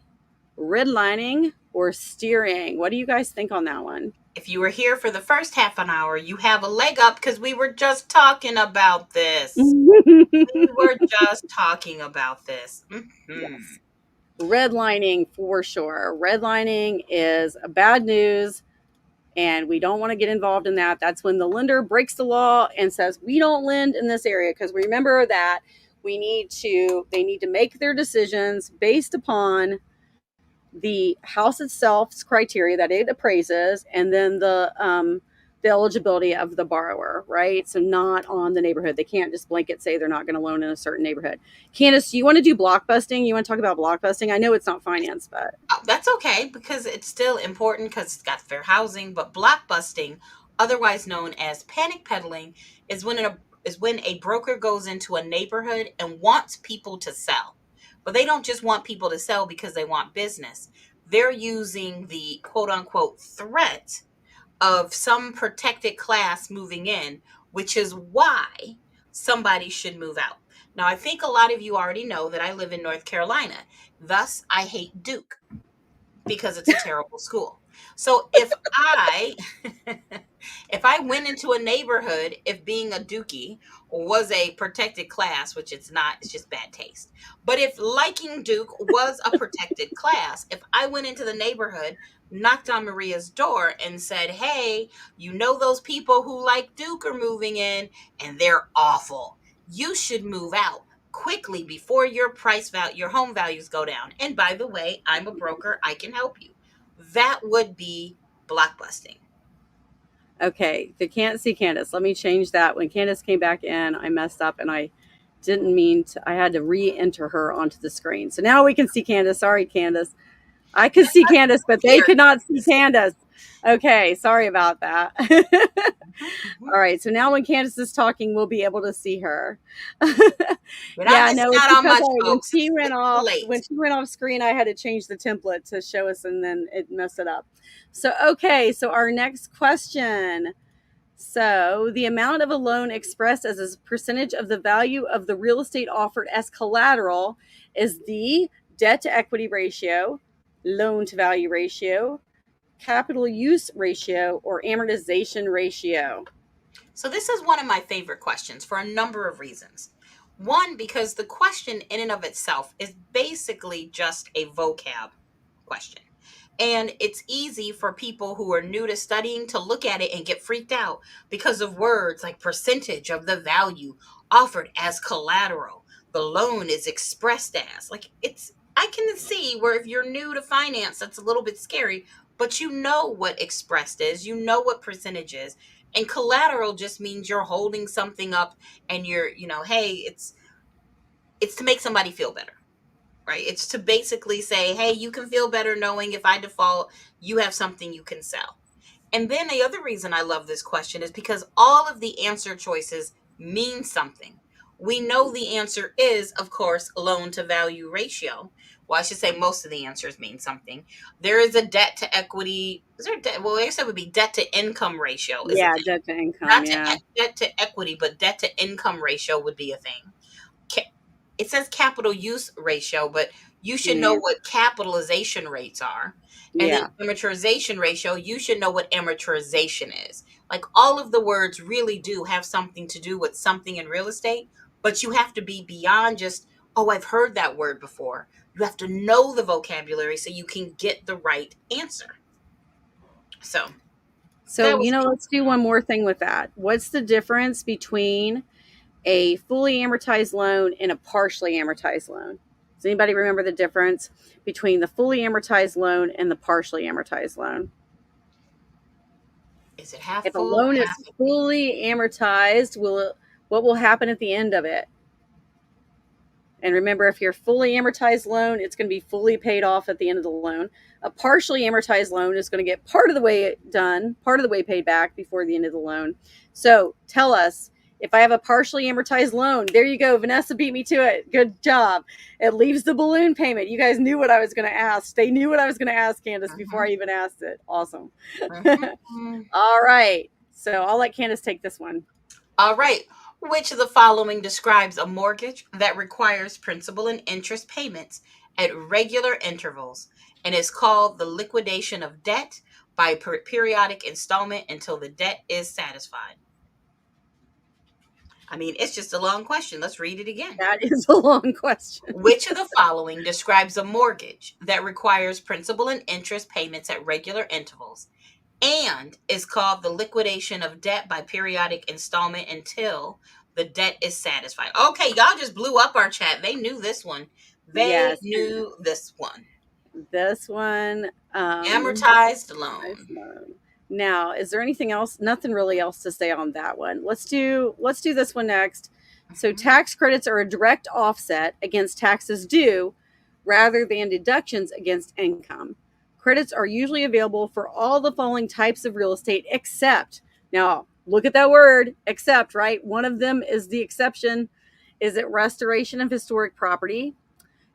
Speaker 2: redlining, or steering? What do you guys think on that one?
Speaker 1: If you were here for the first half an hour, you have a leg up because we were just talking about this. We were just talking about this.
Speaker 2: Yes.
Speaker 1: Mm-hmm.
Speaker 2: Redlining for sure. Redlining is bad news, and we don't want to get involved in that. That's when the lender breaks the law and says, we don't lend in this area, because remember that they need to make their decisions based upon the house itself's criteria that it appraises, and then the eligibility of the borrower, right? So not on the neighborhood. They can't just blanket say they're not going to loan in a certain neighborhood. Candace, do you want to do blockbusting? You want to talk about blockbusting? I know it's not finance, but
Speaker 1: That's okay because it's still important because it's got fair housing. But blockbusting, otherwise known as panic peddling, is when a broker goes into a neighborhood and wants people to sell. But they don't just want people to sell because they want business. They're using the quote unquote threat of some protected class moving in, which is why somebody should move out. Now, I think a lot of you already know that I live in North Carolina. Thus, I hate Duke because it's a terrible school. So if I went into a neighborhood, if being a Dookie was a protected class, which it's not, it's just bad taste. But if liking Duke was a protected class, if I went into the neighborhood, knocked on Maria's door and said, "Hey, you know those people who like Duke are moving in and they're awful. You should move out quickly before your home values go down. And by the way, I'm a broker, I can help you." That would be blockbusting.
Speaker 2: okay, they can't see Candace. Let me change that. When Candace came back in, I messed up and I didn't mean to, I had to re-enter her onto the screen. So now we can see Candace. Sorry, Candace. I could
Speaker 1: Yes,
Speaker 2: see Candace, but they
Speaker 1: here.
Speaker 2: could not see Candace. Okay, sorry about that.
Speaker 1: Mhm, mhm.
Speaker 2: All right, so now when Candace is talking, we'll be able to see her.
Speaker 1: You're not
Speaker 2: Yeah,
Speaker 1: missing
Speaker 2: no, it's
Speaker 1: out on
Speaker 2: because
Speaker 1: much, folks. It's too
Speaker 2: when
Speaker 1: late.
Speaker 2: she went off screen, I had to change the template to show us, and then it messed it up. So okay, so our next question. So the amount of a loan expressed as a percentage of the value of the real estate offered as collateral is the debt to equity ratio, loan to value ratio, capital use ratio, or amortization ratio.
Speaker 1: So, this is one of my favorite questions for a number of reasons. One, because the question in and of itself is basically just a vocab question. And it's easy for people who are new to studying to look at it and get freaked out because of words like percentage of the value offered as collateral. The loan is expressed as. Like I can see where if you're new to finance, that's a little bit scary, but you know what expressed is, you know what percentage is. And collateral just means you're holding something up and hey, it's to make somebody feel better. right? It's to basically say, hey, you can feel better knowing if I default, you have something you can sell. And then the other reason I love this question is because all of the answer choices mean something. We know the answer is, of course, loan to value ratio. Well, I should say most of the answers mean something. There is a debt to equity. Is there debt? Well, I guess it would be debt to income ratio is a
Speaker 2: Yeah,
Speaker 1: thing.
Speaker 2: debt to income.
Speaker 1: Not to
Speaker 2: Yeah.
Speaker 1: debt to equity, but debt to income ratio would be a thing. It says capital use ratio, but you should know
Speaker 2: Yeah.
Speaker 1: what capitalization rates are. And then
Speaker 2: Yeah.
Speaker 1: amortization ratio, you should know what amortization is. Like all of the words really do have something to do with something in real estate, but you have to be beyond just, oh, I've heard that word before. You have to know the vocabulary so you can get the right answer. So
Speaker 2: So,
Speaker 1: that was the
Speaker 2: let's do one more thing with that. What's the difference between a fully amortized loan and a partially amortized loan? Does anybody remember the difference between the fully amortized loan and the partially amortized loan?
Speaker 1: is it half
Speaker 2: If a
Speaker 1: full,
Speaker 2: loan
Speaker 1: half
Speaker 2: is
Speaker 1: empty?
Speaker 2: fully amortized, what will happen at the end of it? And remember, if you're fully amortized loan, it's going to be fully paid off at the end of the loan. A partially amortized loan is going to get part of the way done, part of the way paid back before the end of the loan. So tell us, if I have a partially amortized loan, there you go. Vanessa beat me to it. Good job. It leaves the balloon payment. You guys knew what I was going to ask. They knew what I was going to ask, Candace, before I
Speaker 1: Mm-hmm.
Speaker 2: even asked it. Awesome.
Speaker 1: Mm-hmm.
Speaker 2: All right. So I'll let Candace take this one.
Speaker 1: All right. Which of the following describes a mortgage that requires principal and interest payments at regular intervals and is called the liquidation of debt by periodic installment until the debt is satisfied? I mean, it's just a long question. Let's read it again.
Speaker 2: That is a long question.
Speaker 1: Which of the following describes a mortgage that requires principal and interest payments at regular intervals and is called the liquidation of debt by periodic installment until the debt is satisfied? Okay, y'all just blew up our chat. They knew this one. They
Speaker 2: Yes.
Speaker 1: knew this one.
Speaker 2: This one,
Speaker 1: Amortized
Speaker 2: nice
Speaker 1: loan.
Speaker 2: loan. Now, is there anything else? Nothing really else to say on that one. Let's do this one next. So
Speaker 1: Mhm.
Speaker 2: tax credits are a direct offset against taxes due rather than deductions against income. Credits are usually available for all the following types of real estate except, now look at that word, except, right? One of them is the exception. Is it restoration of historic property,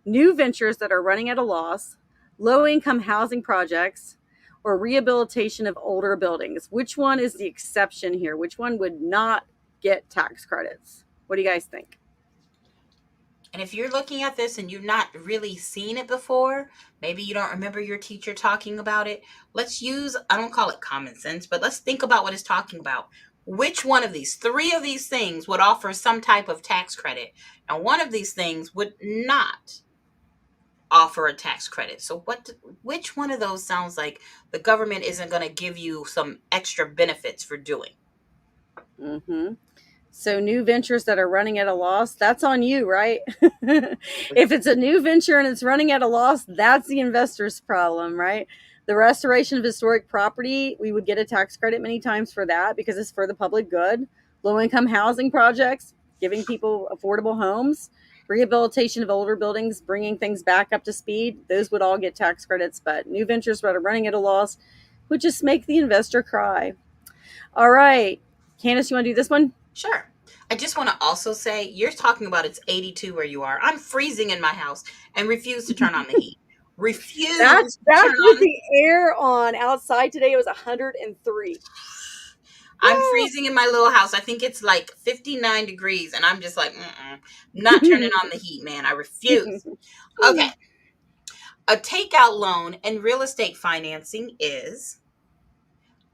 Speaker 2: new ventures that are running at a loss, low income housing projects, or rehabilitation of older buildings? Which one is the exception here? Which one would not get tax credits? What do you guys think?
Speaker 1: And if you're looking at this and you've not really seen it before, maybe you don't remember your teacher talking about it, let's use, I don't call it common sense, but let's think about what it's talking about. Which one of these, three of these things would offer some type of tax credit, and one of these things would not offer a tax credit? So which one of those sounds like the government isn't going to give you some extra benefits for doing?
Speaker 2: Mm-hmm. So new ventures that are running at a loss, that's on you, right? If it's a new venture and it's running at a loss, that's the investor's problem, right? The restoration of historic property, we would get a tax credit many times for that because it's for the public good. Low income housing projects, giving people affordable homes, rehabilitation of older buildings, bringing things back up to speed, those would all get tax credits. But new ventures that are running at a loss would just make the investor cry. All right. Candace, you want to do this one?
Speaker 1: Sure. I just want to also say you're talking about it's 82 where you are. I'm freezing in my house and refuse to turn on the heat.
Speaker 2: That's
Speaker 1: Refuse to turn
Speaker 2: that's with
Speaker 1: on the
Speaker 2: the air on. Outside today it was 103.
Speaker 1: I'm
Speaker 2: Woo!
Speaker 1: freezing in my little house. I think it's like 59 degrees and I'm just like, mm-mm, not turning on the heat, man. I refuse. Okay. A takeout loan and real estate financing is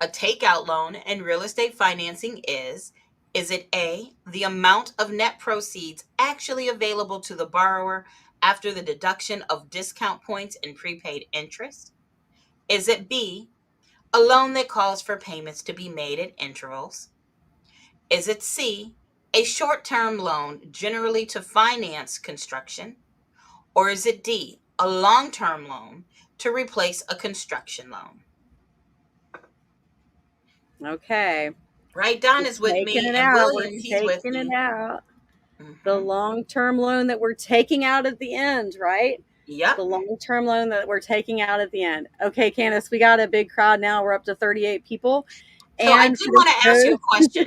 Speaker 1: A takeout loan and real estate financing is it A, the amount of net proceeds actually available to the borrower after the deduction of discount points and prepaid interest? Is it B, a loan that calls for payments to be made at intervals? Is it C, a short term loan generally to finance construction? Or is it D, a long term loan to replace a construction loan?
Speaker 2: Okay.
Speaker 1: Right, Don
Speaker 2: We're
Speaker 1: is with
Speaker 2: taking
Speaker 1: me,
Speaker 2: it
Speaker 1: and
Speaker 2: out. We're
Speaker 1: William, he's with
Speaker 2: taking it
Speaker 1: me.
Speaker 2: out. The
Speaker 1: Mm-hmm.
Speaker 2: long-term loan that we're taking out at the end, right? The
Speaker 1: Yep.
Speaker 2: long-term loan that we're taking out at the end. Okay, Candace, we got a big crowd now. We're up to 38 people.
Speaker 1: So I
Speaker 2: And
Speaker 1: did
Speaker 2: for
Speaker 1: want to ask you
Speaker 2: those,
Speaker 1: a question.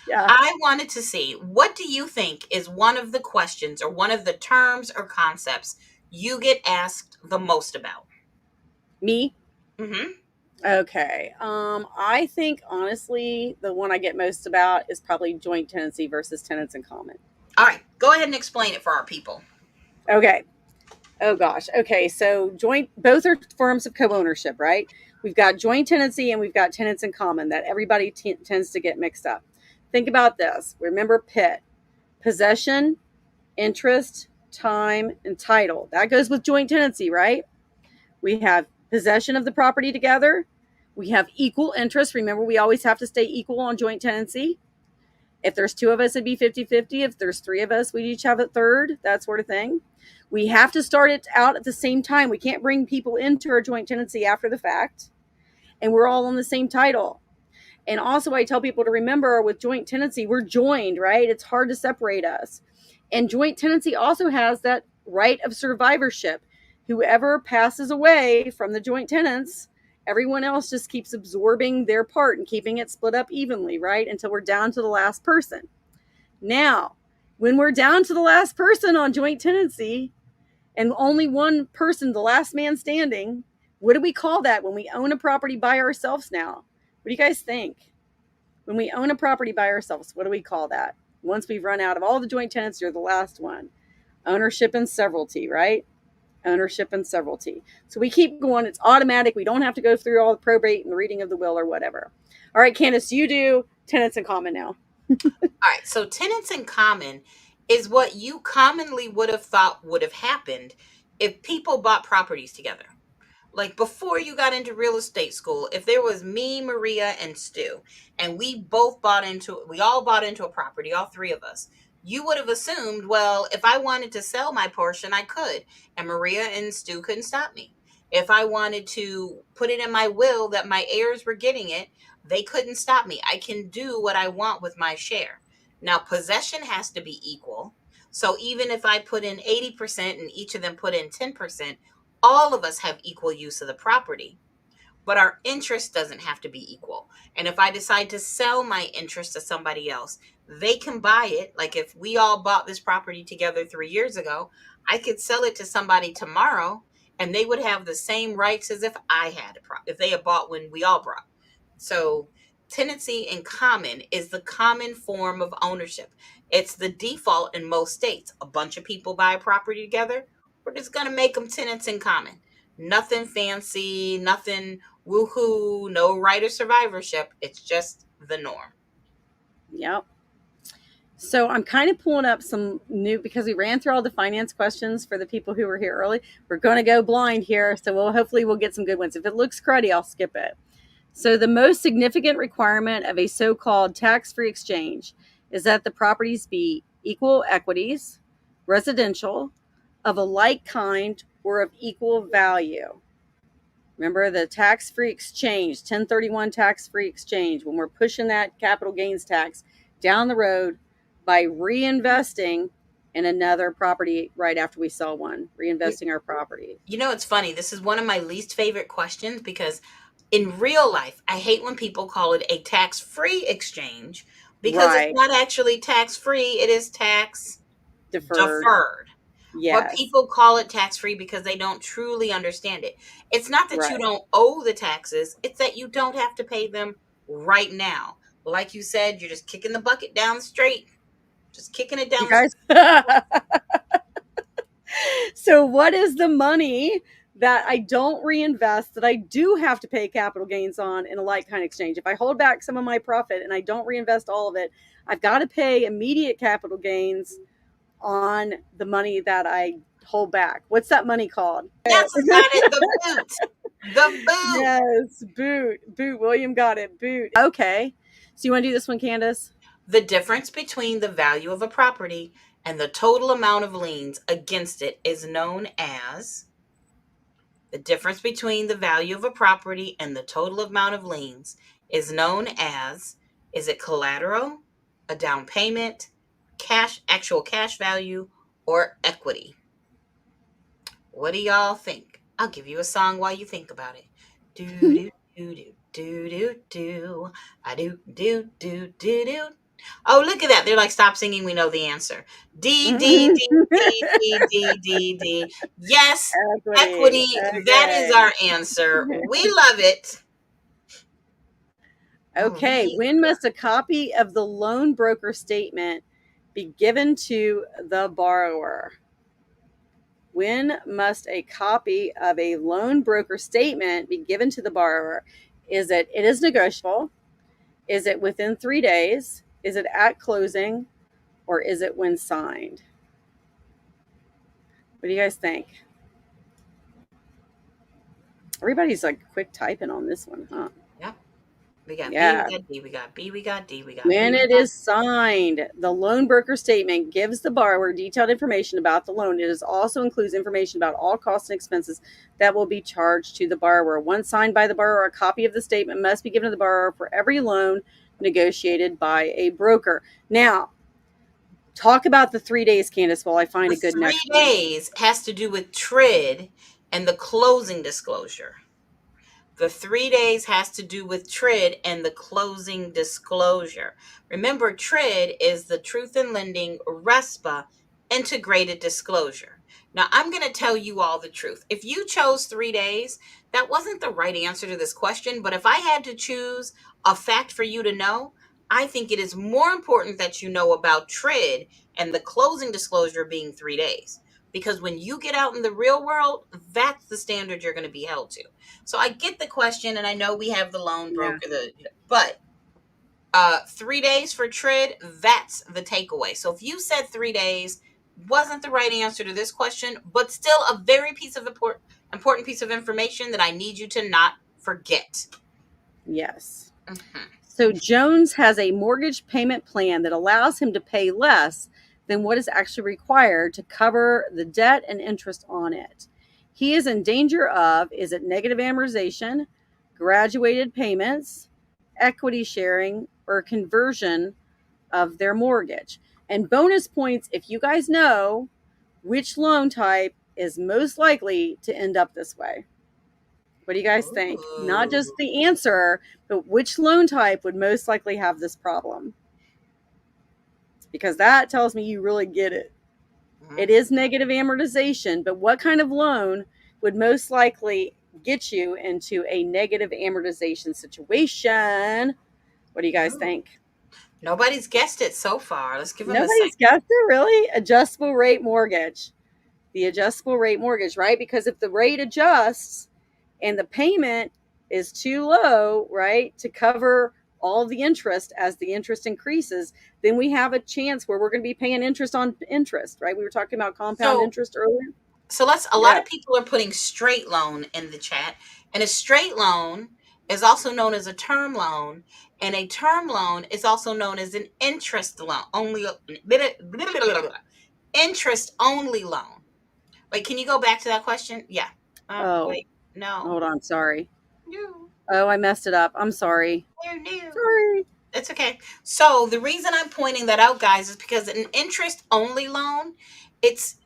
Speaker 2: yeah,
Speaker 1: I wanted to see, what do you think is one of the questions or one of the terms or concepts you get asked the most about?
Speaker 2: me.
Speaker 1: Mm-hmm.
Speaker 2: Okay. I think honestly, the one I get most about is probably joint tenancy versus tenants in common.
Speaker 1: All right, go ahead and explain it for our people.
Speaker 2: Okay. Oh gosh. Okay. So joint, both are forms of co-ownership, right? We've got joint tenancy and we've got tenants in common that everybody tends to get mixed up. Think about this. Remember PIT, possession, interest, time, and title. That goes with joint tenancy, right? We have possession of the property together. We have equal interest. Remember, we always have to stay equal on joint tenancy. If there's two of us, it'd be 50-50. If there's three of us, we'd each have a third, that sort of thing. We have to start it out at the same time. We can't bring people into our joint tenancy after the fact. And we're all on the same title. And also, I tell people to remember with joint tenancy, we're joined, right? It's hard to separate us. And joint tenancy also has that right of survivorship. Whoever passes away from the joint tenants, everyone else just keeps absorbing their part and keeping it split up evenly, right? Until we're down to the last person. Now, when we're down to the last person on joint tenancy and only one person, the last man standing, what do we call that when we own a property by ourselves now? What do you guys think? When we own a property by ourselves, what do we call that? Once we've run out of all the joint tenants, you're the last one. Ownership and severalty, right? Ownership and severalty. So we keep going. It's automatic. We don't have to go through all the probate and the reading of the will or whatever. All right, Candace, you do tenants in common now.
Speaker 1: All right, so tenants in common is what you commonly would have thought would have happened if people bought properties together. Like before you got into real estate school, if there was me, Maria, and Stu, and we all bought into a property, all three of us, you would have assumed, well, if I wanted to sell my portion, I could, and Maria and Stu couldn't stop me. If I wanted to put it in my will that my heirs were getting it, they couldn't stop me. I can do what I want with my share. Now, possession has to be equal. So even if I put in 80% and each of them put in 10%, all of us have equal use of the property, but our interest doesn't have to be equal. And if I decide to sell my interest to somebody else, they can buy it. Like if we all bought this property together 3 years ago, I could sell it to somebody tomorrow and they would have the same rights as if I had if they had bought when we all bought. So tenancy in common is the common form of ownership. It's the default in most states. A bunch of people buy a property together. We're just going to make them tenants in common. Nothing fancy, nothing woohoo, no right of survivorship. It's just the norm.
Speaker 2: Yep. So I'm kind of pulling up some new because we ran through all the finance questions for the people who were here early. We're going to go blind here, so we'll get some good ones. If it looks cruddy, I'll skip it. So the most significant requirement of a so-called tax-free exchange is that the properties be equal equities, residential, of a like kind, or of equal value. Remember the tax-free exchange, 1031 tax-free exchange, when we're pushing that capital gains tax down the road by reinvesting in another property right after we sell one, reinvesting our property.
Speaker 1: You know, it's funny. This is one of my least favorite questions because in real life, I hate when people call it a tax free exchange because it's
Speaker 2: Right.
Speaker 1: not actually tax free, it is tax
Speaker 2: Deferred.
Speaker 1: deferred. But
Speaker 2: Yes.
Speaker 1: people call it tax free because they don't truly understand it. It's not that you
Speaker 2: Right.
Speaker 1: don't owe the taxes, it's that you don't have to pay them right now. Like you said, you're just kicking the bucket down the street, just kicking it
Speaker 2: You
Speaker 1: down the
Speaker 2: guys. So, what is the money that I don't reinvest that I do have to pay capital gains on in a like kind exchange? If I hold back some of my profit and I don't reinvest all of it, I've got to pay immediate capital gains on the money that I hold back. What's that money called?
Speaker 1: Yes, got it. The boot. The boot.
Speaker 2: Yes, boot. William got it. Boot. Okay. So you want to do this one, Candace?
Speaker 1: The difference between the value of a property and the total amount of liens against it is known as the difference between the value of a property and the total amount of liens is known as, is it collateral, a down payment, actual cash value, or equity? What do y'all think? I'll give you a song while you think about it. Do do do do do do do. I do do do do do. Oh, look at that. They're like, stop singing. We know the answer. D, D, D, D, D, D, D, D. Yes,
Speaker 2: Equity.
Speaker 1: equity. That is
Speaker 2: Okay.
Speaker 1: our answer. We love it. All
Speaker 2: Okay.
Speaker 1: right.
Speaker 2: When must a copy of the loan broker statement be given to the borrower? When must a copy of a loan broker statement be given to the borrower? It is negotiable? Is it within 3 days? Is it at closing? Or is it when signed? What do you guys think? Everybody's like quick typing on this one, huh?
Speaker 1: Yep. We got B, we
Speaker 2: Yeah.
Speaker 1: got D, we got B, we got D, we got B,
Speaker 2: When
Speaker 1: we
Speaker 2: it
Speaker 1: got.
Speaker 2: is signed, the loan broker statement gives the borrower detailed information about the loan. It also includes information about all costs and expenses that will be charged to the borrower. Once signed by the borrower, a copy of the statement must be given to the borrower for every loan negotiated by a broker. Now, talk about the 3 days, Candace, while I find
Speaker 1: The
Speaker 2: a good
Speaker 1: three
Speaker 2: next one.
Speaker 1: days has to do with TRID and the closing disclosure. The 3 days has to do with TRID and the closing disclosure. Remember, TRID is the Truth in Lending RESPA integrated disclosure. Now, I'm going to tell you all the truth. If you chose 3 days, that wasn't the right answer to this question. But if I had to choose a fact for you to know, I think it is more important that you know about TRID and the closing disclosure being 3 days. Because when you get out in the real world, that's the standard you're going to be held to. So I get the question, and I know we have the loan
Speaker 2: Yeah.
Speaker 1: broker, but 3 days for TRID, that's the takeaway. So if you said 3 days, wasn't the right answer to this question, but still a very important piece of information that I need you to not forget.
Speaker 2: Yes.
Speaker 1: Mhm.
Speaker 2: So Jones has a mortgage payment plan that allows him to pay less than what is actually required to cover the debt and interest on it. He is in danger of, is it negative amortization, graduated payments, equity sharing, or conversion of their mortgage? And bonus points if you guys know which loan type is most likely to end up this way. What do you guys think? Not just
Speaker 1: Ooh.
Speaker 2: the answer, but which loan type would most likely have this problem? Because that tells me you really get it. It
Speaker 1: Mhm.
Speaker 2: is negative amortization, but what kind of loan would most likely get you into a negative amortization situation? What do you guys
Speaker 1: Ooh.
Speaker 2: think?
Speaker 1: Nobody's guessed it so far. Let's give them a second.
Speaker 2: Nobody's guessed it, really? Adjustable rate mortgage. The adjustable rate mortgage, right? Because if the rate adjusts and the payment is too low, right, to cover all the interest as the interest increases, then we have a chance where we're going to be paying interest on interest, right? We were talking about compound
Speaker 1: So
Speaker 2: interest earlier.
Speaker 1: let's, a lot
Speaker 2: Yeah.
Speaker 1: of people are putting straight loan in the chat, and a straight loan is also known as a term loan, and a term loan is also known as an interest loan only, interest only loan. Wait, can you go back to that question? Yeah.
Speaker 2: Oh,
Speaker 1: Wait, no,
Speaker 2: hold on. Sorry.
Speaker 1: no,
Speaker 2: Oh, I messed it up. I'm sorry.
Speaker 1: no, no.
Speaker 2: Sorry.
Speaker 1: It's okay. So the reason I'm pointing that out, guys, is because an interest only loan, it's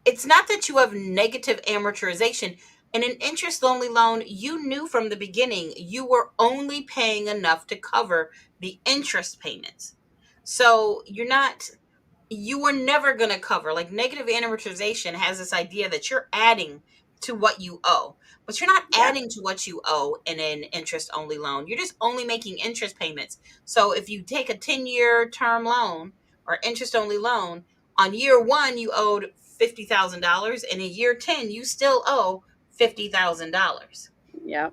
Speaker 1: it's not that you have negative amortization. In an interest only loan, you knew from the beginning you were only paying enough to cover the interest payments. So you were never going to cover. Like, negative amortization has this idea that you're adding to what you owe, but you're not
Speaker 2: Yeah.
Speaker 1: adding to what you owe in an interest only loan. You're just only making interest payments. So if you take a 10-year term loan or interest only loan, on year one you owed $50,000, and in year 10 you still owe $50,000.
Speaker 2: Yeah.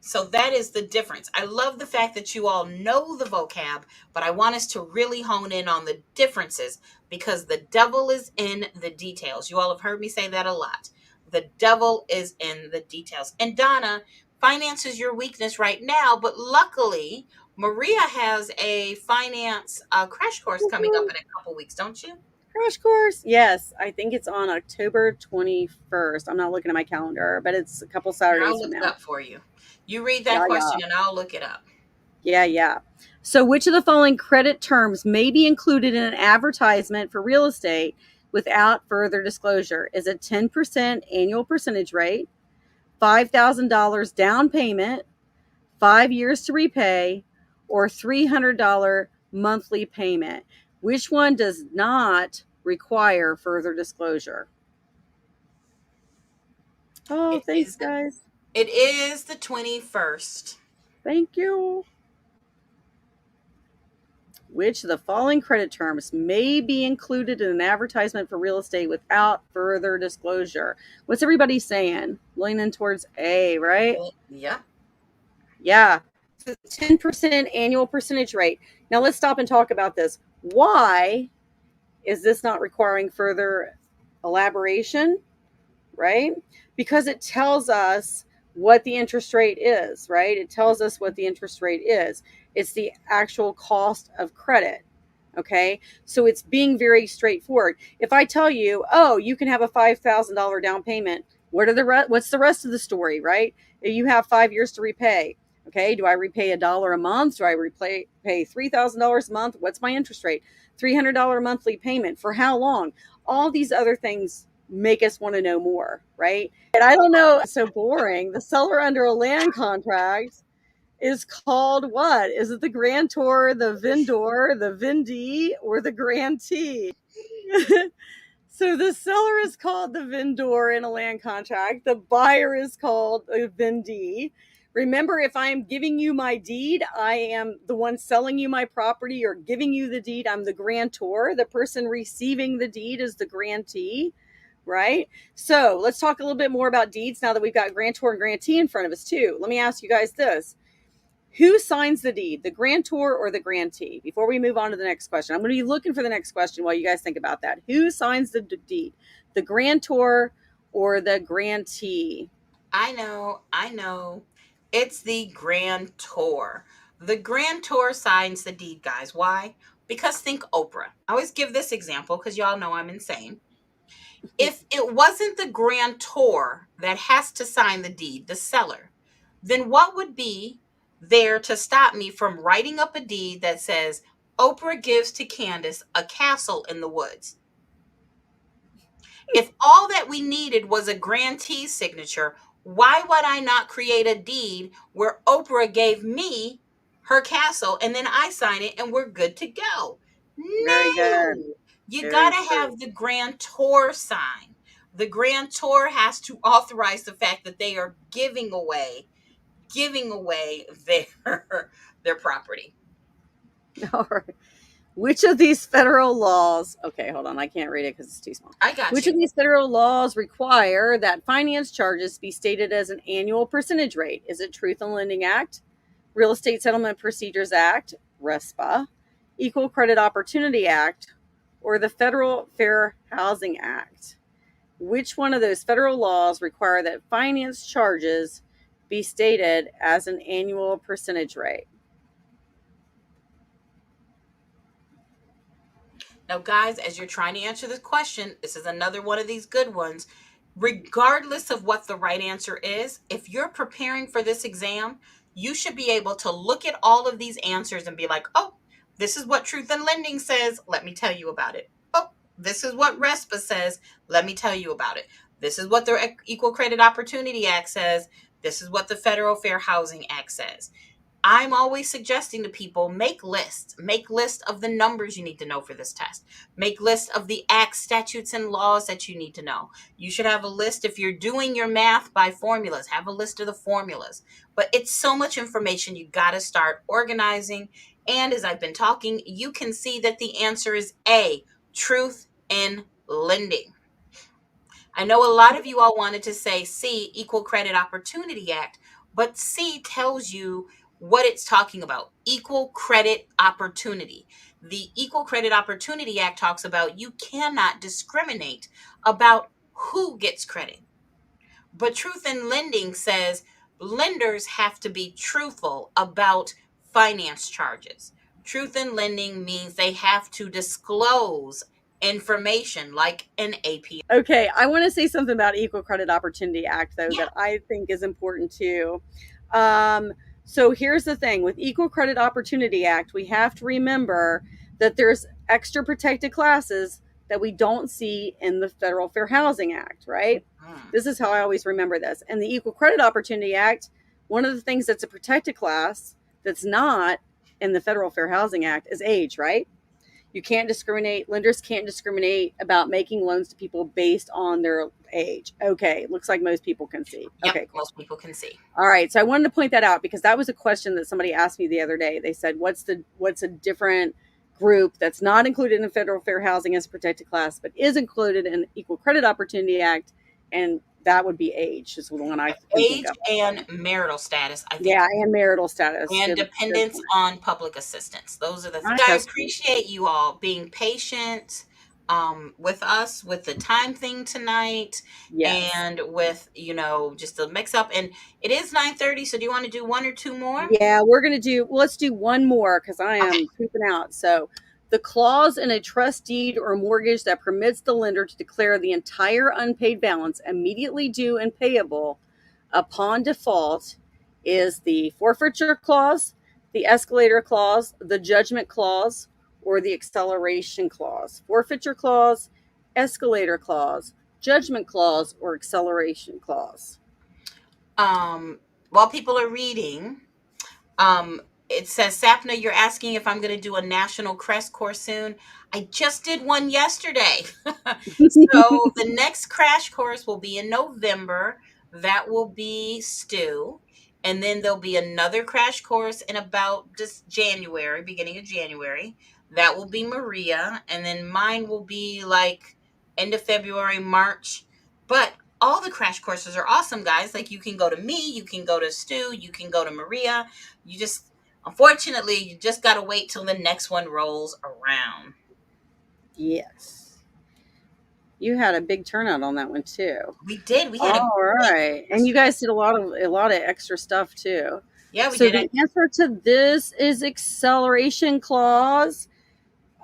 Speaker 1: So that is the difference. I love the fact that you all know the vocab, but I want us to really hone in on the differences, because the devil is in the details. You all have heard me say that a lot. The devil is in the details. And Donna, finance is your weakness right now, but luckily, Maria has a finance crash course coming up
Speaker 2: Woo-hoo.
Speaker 1: in a couple weeks, don't you?
Speaker 2: Crash course. Yes. I think it's on October 21st. I'm not looking at my calendar, but it's a couple
Speaker 1: Here, I'll
Speaker 2: Saturdays from
Speaker 1: look it
Speaker 2: now.
Speaker 1: up for you. You read that
Speaker 2: Yeah. Yeah.
Speaker 1: question and I'll look it up.
Speaker 2: Yeah. So, which of the following credit terms may be included in an advertisement for real estate without further disclosure? Is it 10% annual percentage rate, $5,000 down payment, 5 years to repay, or $300 monthly payment? Which one does not require further disclosure? Oh,
Speaker 1: It
Speaker 2: thanks,
Speaker 1: is the
Speaker 2: guys.
Speaker 1: it is the 21st.
Speaker 2: Thank you. Which of the following credit terms may be included in an advertisement for real estate without further disclosure? What's everybody saying? Leaning towards A, right?
Speaker 1: Yeah.
Speaker 2: Yeah. So 10% annual percentage rate. Now let's stop and talk about this. Why is this not requiring further elaboration? Right? Because it tells us what the interest rate is, right? It tells us what the interest rate is. It's the actual cost of credit. Okay. So it's being very straightforward. If I tell you, oh, you can have a $5,000 down payment, what's the rest of the story, right? You have 5 years to repay. Okay. Do I repay $1 a month? Do I pay $3,000 a month? What's my interest rate? $300 monthly payment for how long? All these other things make us want to know more, right? And I don't know, it's so boring. The seller under a land contract is called what? Is it the grantor, the vendor, the vendee, or the grantee? So the seller is called the vendor in a land contract. The buyer is called a vendee. Remember, if I am giving you my deed, I am the one selling you my property or giving you the deed. I'm the grantor. The person receiving the deed is the grantee, right? So let's talk a little bit more about deeds now that we've got grantor and grantee in front of us, too. Let me ask you guys this. Who signs the deed, the grantor or the grantee? Before we move on to the next question, I'm going to be looking for the next question while you guys think about that. Who signs the deed, the grantor or the grantee?
Speaker 1: I know. It's the grantor. The grantor signs the deed, guys. Why? Because think Oprah. I always give this example because y'all know I'm insane. If it wasn't the grantor that has to sign the deed, the seller, then what would be there to stop me from writing up a deed that says Oprah gives to Candace a castle in the woods? If all that we needed was a grantee signature, why would I not create a deed where Oprah gave me her castle and then I sign it and we're good to go?
Speaker 2: Very good.
Speaker 1: No, you got
Speaker 2: Very
Speaker 1: to
Speaker 2: true.
Speaker 1: have the grantor sign. The grantor has to authorize the fact that they are giving away their property.
Speaker 2: All right. Which of these federal laws, okay, hold on, I can't read it because it's too small.
Speaker 1: I got
Speaker 2: Which of
Speaker 1: you.
Speaker 2: these federal laws require that finance charges be stated as an annual percentage rate? Is it Truth in Lending Act, Real Estate Settlement Procedures Act, RESPA, Equal Credit Opportunity Act, or the Federal Fair Housing Act? Which one of those federal laws require that finance charges be stated as an annual percentage rate?
Speaker 1: Now, guys, as you're trying to answer this question, this is another one of these good ones. Regardless of what the right answer is, if you're preparing for this exam, you should be able to look at all of these answers and be like, oh, this is what Truth in Lending says. Let me tell you about it. Oh, this is what RESPA says. Let me tell you about it. This is what the Equal Credit Opportunity Act says. This is what the Federal Fair Housing Act says. I'm always suggesting to people make lists of the numbers you need to know for this test. Make lists of the acts, statutes, and laws that you need to know. You should have a list if you're doing your math by formulas, have a list of the formulas. But it's so much information, you got to start organizing. And as I've been talking, you can see that the answer is A, truth in lending. I know a lot of you all wanted to say C, Equal Credit Opportunity Act, but C tells you what it's talking about, equal credit opportunity. The Equal Credit Opportunity Act talks about you cannot discriminate about who gets credit. But Truth in Lending says lenders have to be truthful about finance charges. Truth in Lending means they have to disclose information like an AP.
Speaker 2: Okay, I want to say something about Equal Credit Opportunity Act, though,
Speaker 1: Yeah.
Speaker 2: that I think is important too. Um, So here's the thing with Equal Credit Opportunity Act, we have to remember that there's extra protected classes that we don't see in the Federal Fair Housing Act, right?
Speaker 1: Mm.
Speaker 2: This is how I always remember this. And the Equal Credit Opportunity Act, one of the things that's a protected class that's not in the Federal Fair Housing Act is age, right? You can't discriminate. Lenders can't discriminate about making loans to people based on their age. Okay, looks like most people can see.
Speaker 1: Yep,
Speaker 2: Okay, cool.
Speaker 1: most people can see.
Speaker 2: All right, so I wanted to point that out because that was a question that somebody asked me the other day. They said, "What's a different group that's not included in the Federal Fair Housing as a protected class, but is included in the Equal Credit Opportunity Act?" And that would be age, is the one I can think
Speaker 1: Age
Speaker 2: of.
Speaker 1: and marital status, I think,
Speaker 2: Yeah, and marital status.
Speaker 1: and
Speaker 2: Good
Speaker 1: dependence
Speaker 2: point.
Speaker 1: on public assistance. Those are the things. I
Speaker 2: That's true.
Speaker 1: appreciate you all being patient with us with the time thing tonight,
Speaker 2: Yes.
Speaker 1: and with just the mix up. And it is 9:30, so do you want to do one or two more?
Speaker 2: Yeah, we're gonna do. Well, let's do one more because I
Speaker 1: Okay.
Speaker 2: am pooping out. So, the clause in a trust deed or mortgage that permits the lender to declare the entire unpaid balance immediately due and payable upon default is the forfeiture clause, the escalator clause, the judgment clause, or the acceleration clause. Forfeiture clause, escalator clause, judgment clause, or acceleration clause.
Speaker 1: While people are reading, Um, it says, Sapna, you're asking if I'm going to do a national crest course soon. I just did one yesterday. So the next crash course will be in November. That will be Stu. And then there'll be another crash course in about just January, beginning of January. That will be Maria. And then mine will be like end of February, March. But all the crash courses are awesome, guys. Like, you can go to me, you can go to Stu, you can go to Maria. You just, unfortunately, you just got to wait till the next one rolls around.
Speaker 2: Yes. You had a big turnout on that one too.
Speaker 1: We did. We had a
Speaker 2: All
Speaker 1: great
Speaker 2: right. And you
Speaker 1: yesterday.
Speaker 2: guys did a lot of extra stuff too.
Speaker 1: Yeah, we
Speaker 2: So
Speaker 1: did.
Speaker 2: the answer to this is acceleration clause.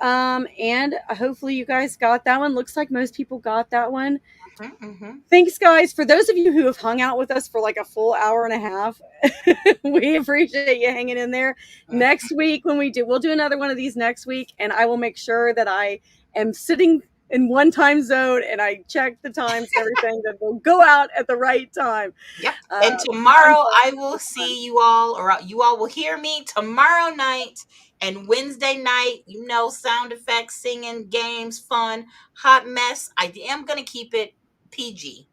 Speaker 2: And hopefully you guys got that one. Looks like most people got that one.
Speaker 1: Mm-hmm.
Speaker 2: Thanks, guys. For those of you who have hung out with us for like a full hour and a half, we appreciate you hanging in there.
Speaker 1: Mm-hmm.
Speaker 2: Next week, when we'll do another one of these next week, and I will make sure that I am sitting in one time zone and I check the times and everything that will go out at the right time.
Speaker 1: Yep.
Speaker 2: Uh,
Speaker 1: And
Speaker 2: fun,
Speaker 1: tomorrow
Speaker 2: fun,
Speaker 1: I will
Speaker 2: fun.
Speaker 1: see you all, or you all will hear me tomorrow night and Wednesday night. Sound effects, singing, games, fun, hot mess. I am going to keep it PG.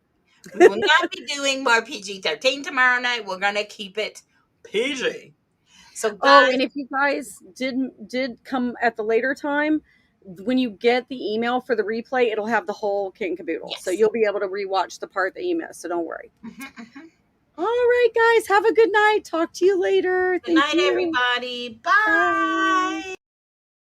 Speaker 1: We will not be doing more PG-13 tomorrow night. We're going to keep it PG. So,
Speaker 2: Oh,
Speaker 1: guys,
Speaker 2: and if you guys did come at the later time, when you get the email for the replay, it'll have the whole kit and caboodle. So
Speaker 1: yes.
Speaker 2: you'll be able to rewatch the part that you missed. So don't worry.
Speaker 1: Mm-hmm.
Speaker 2: All right, guys, have a good night. Talk to you later.
Speaker 1: Good
Speaker 2: Thank
Speaker 1: night,
Speaker 2: you.
Speaker 1: everybody. Bye.
Speaker 2: Bye.